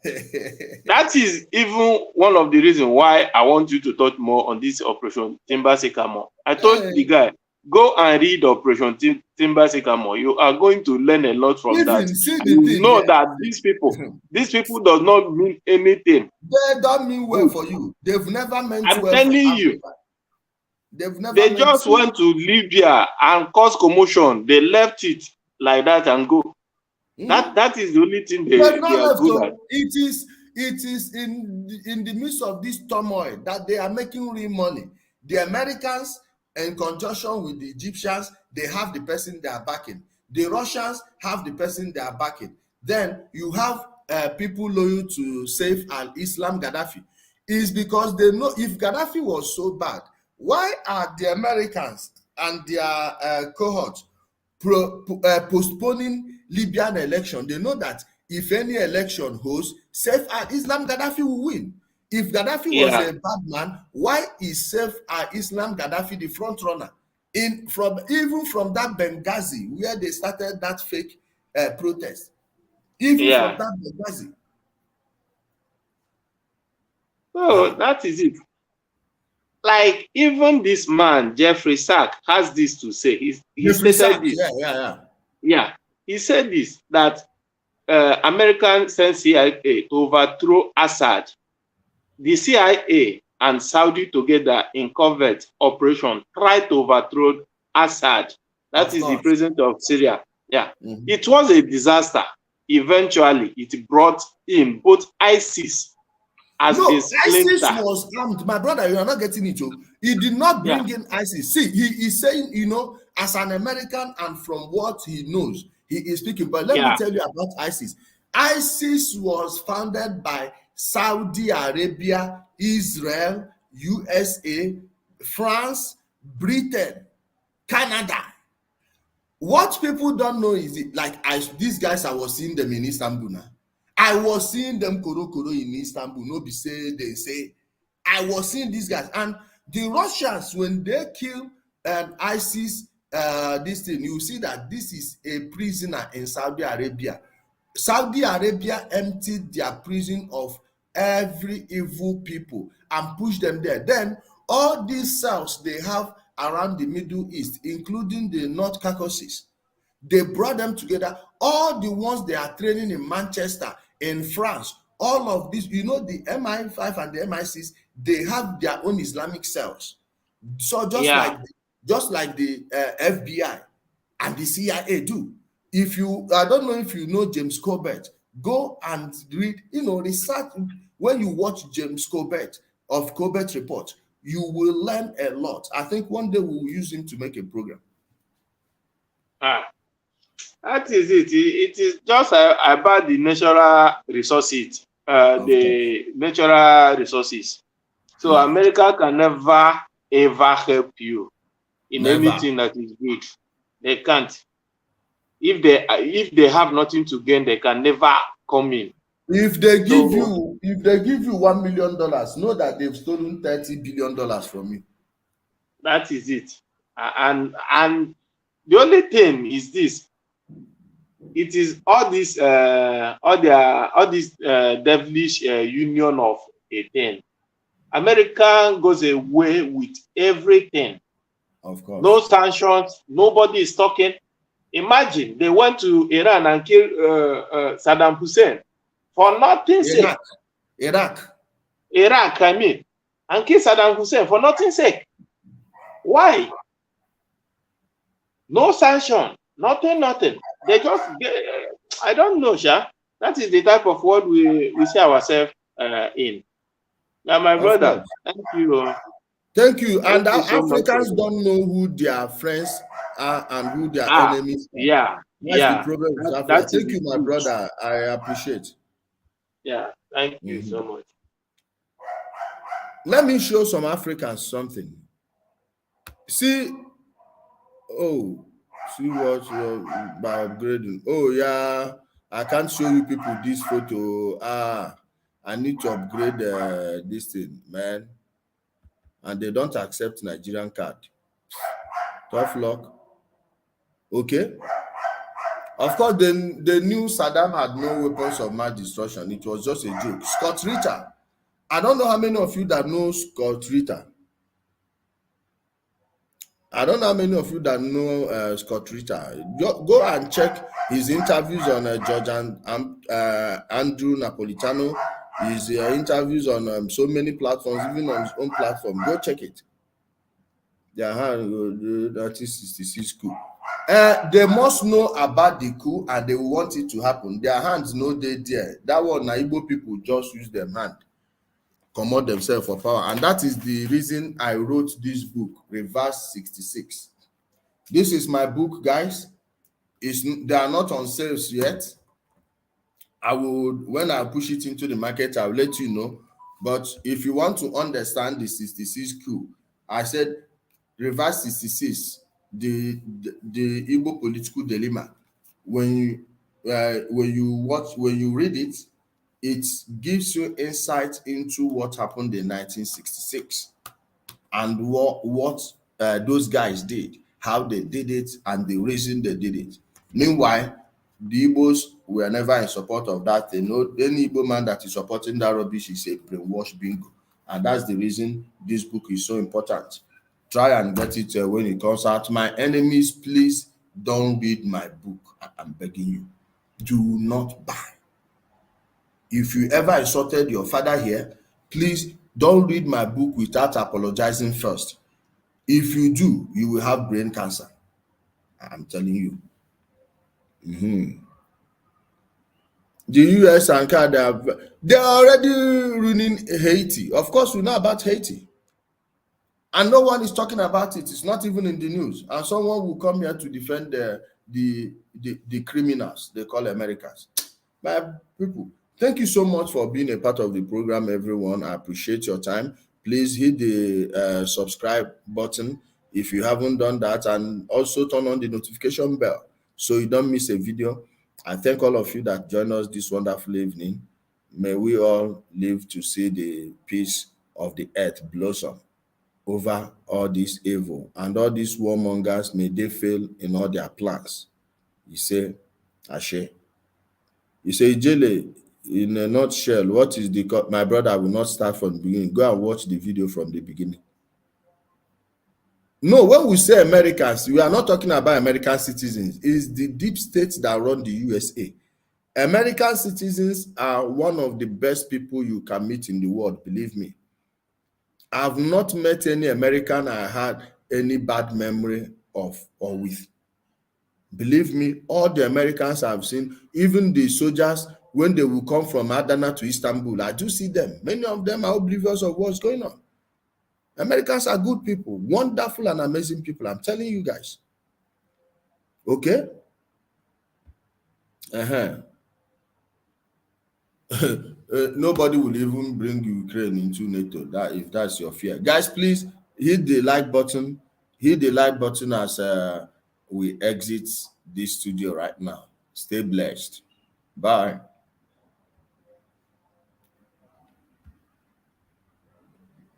that is even one of the reasons why I want you to touch more on this Operation Timber Sycamore. I told the guy, go and read Operation Timber Sycamore. You are going to learn a lot from that. You know that these people does not mean anything. They don't mean well for you. They've never meant well. I'm telling you. They just went to Libya and cause commotion. They left it like that and go. That is the only thing they are good at. It is in the midst of this turmoil that they are making real money. The Americans, in conjunction with the Egyptians, they have the person they are backing. The Russians have the person they are backing. Then you have people loyal to Saif al-Islam Gaddafi. Is because they know if Gaddafi was so bad, why are the Americans and their cohorts postponing Libyan election? They know that if any election holds, Saif al-Islam Gaddafi will win. If Gaddafi was a bad man, why is Saif al-Islam Gaddafi the front runner? Even from that Benghazi where they started that fake protest. Even from that Benghazi. So that is it. Like even this man, Jeffrey Sachs, has this to say. He said this. Yeah. He said this, that American sent CIA to overthrow Assad. The CIA and Saudi together in covert operation tried to overthrow Assad. That is the president of Syria. Yeah. It was a disaster. Eventually, it brought in both ISIS as a splinter. ISIS was armed. My brother, you are not getting it. He did not bring in ISIS. See, he is saying, as an American and from what he knows, he is speaking. But let me tell you about ISIS. ISIS was founded by Saudi Arabia, Israel, USA, France, Britain, Canada. What people don't know is these guys, I was seeing them in Istanbul now. I was seeing them koro in Istanbul. No be say they say. I was seeing these guys. And the Russians, when they kill ISIS, this thing, you see that this is a prisoner in Saudi Arabia. Saudi Arabia emptied their prison of every evil people and pushed them there. Then all these cells they have around the Middle East, including the North Caucasus, they brought them together. All the ones they are training in Manchester, in France, all of this, the MI5 and the MI6, they have their own Islamic cells. So just like the FBI and the CIA do. I don't know if you know James Corbett, go and read, research. When you watch James Corbett of Corbett Report, you will learn a lot. I think one day we will use him to make a program. That is it. It is just about the natural resources. The natural resources. So America can never ever help you in anything that is good. They can't. If they have nothing to gain, they can never come in. If they give you $1 million, know that they've stolen $30 billion from you. That is it. And the only thing is this. It is all this devilish union of a thing. America goes away with everything. Of course. No sanctions. Nobody is talking. Imagine they went to Iran and killed Saddam Hussein for nothing sake. Iraq, I mean, and killed Saddam Hussein for nothing sake. Why? No sanction. Nothing. They just I don't know, Sha. That is the type of world we see ourselves in. Now, my brother, thank you. Thank you. And Africans don't know who their friends are and who their enemies are. That's the problem with Africa. Thank you, my brother. I appreciate. Yeah, thank you so much. Let me show some Africans something. See what by upgrading. Oh yeah, I can't show you people this photo. I need to upgrade this thing, man. And they don't accept Nigerian card. Tough luck. Okay. Of course, they knew Saddam had no weapons of mass destruction. It was just a joke. Scott Ritter. I don't know how many of you that know Scott Ritter. I don't know how many of you that know Scott Ritter. Go and check his interviews on George and Andrew Napolitano. His interviews on so many platforms, even on his own platform. Go check it. Their hand, 1966 coup. They must know about the coup and they want it to happen. Their hands know they there. That one, Igbo people just use their hand, commode themselves for power. And that is the reason I wrote this book, Reverse 66. This is my book, guys. They are not on sales yet. When I push it into the market, I'll let you know. But if you want to understand the 66 coup, I said Reverse 66, the Igbo political dilemma. When you read it, it gives you insight into what happened in 1966 and what those guys did, how they did it, and the reason they did it. Meanwhile, the Igbos were never in support of that. They know any Igbo man that is supporting that rubbish is a brainwashed bingo. And that's the reason this book is so important. Try and get it when it comes out. My enemies, please don't read my book. I'm begging you. Do not buy. If you ever insulted your father here, please don't read my book without apologizing first. If you do, you will have brain cancer. I'm telling you. The US and Canada, they're already ruining Haiti. Of course, we know about Haiti. And no one is talking about it. It's not even in the news. And someone will come here to defend the criminals they call Americans. My people, thank you so much for being a part of the program, everyone. I appreciate your time. Please hit the subscribe button if you haven't done that, and also turn on the notification bell so you don't miss a video. I thank all of you that joined us this wonderful evening. May we all live to see the peace of the earth blossom over all this evil, and all these warmongers, may they fail in all their plans. You say, Ashe. You say, Jele, in a nutshell, what is the... My brother, I will not start from the beginning. Go and watch the video from the beginning. No, when we say Americans, we are not talking about American citizens. It is the deep states that run the USA. American citizens are one of the best people you can meet in the world, believe me. I've not met any American I had any bad memory of or with. Believe me, all the Americans I've seen, even the soldiers, when they will come from Adana to Istanbul, I do see them. Many of them are oblivious of what's going on. Americans are good people, wonderful and amazing people. I'm telling you guys. Okay? Nobody will even bring Ukraine into NATO. If that's your fear. Guys, please hit the like button. Hit the like button as we exit this studio right now. Stay blessed. Bye.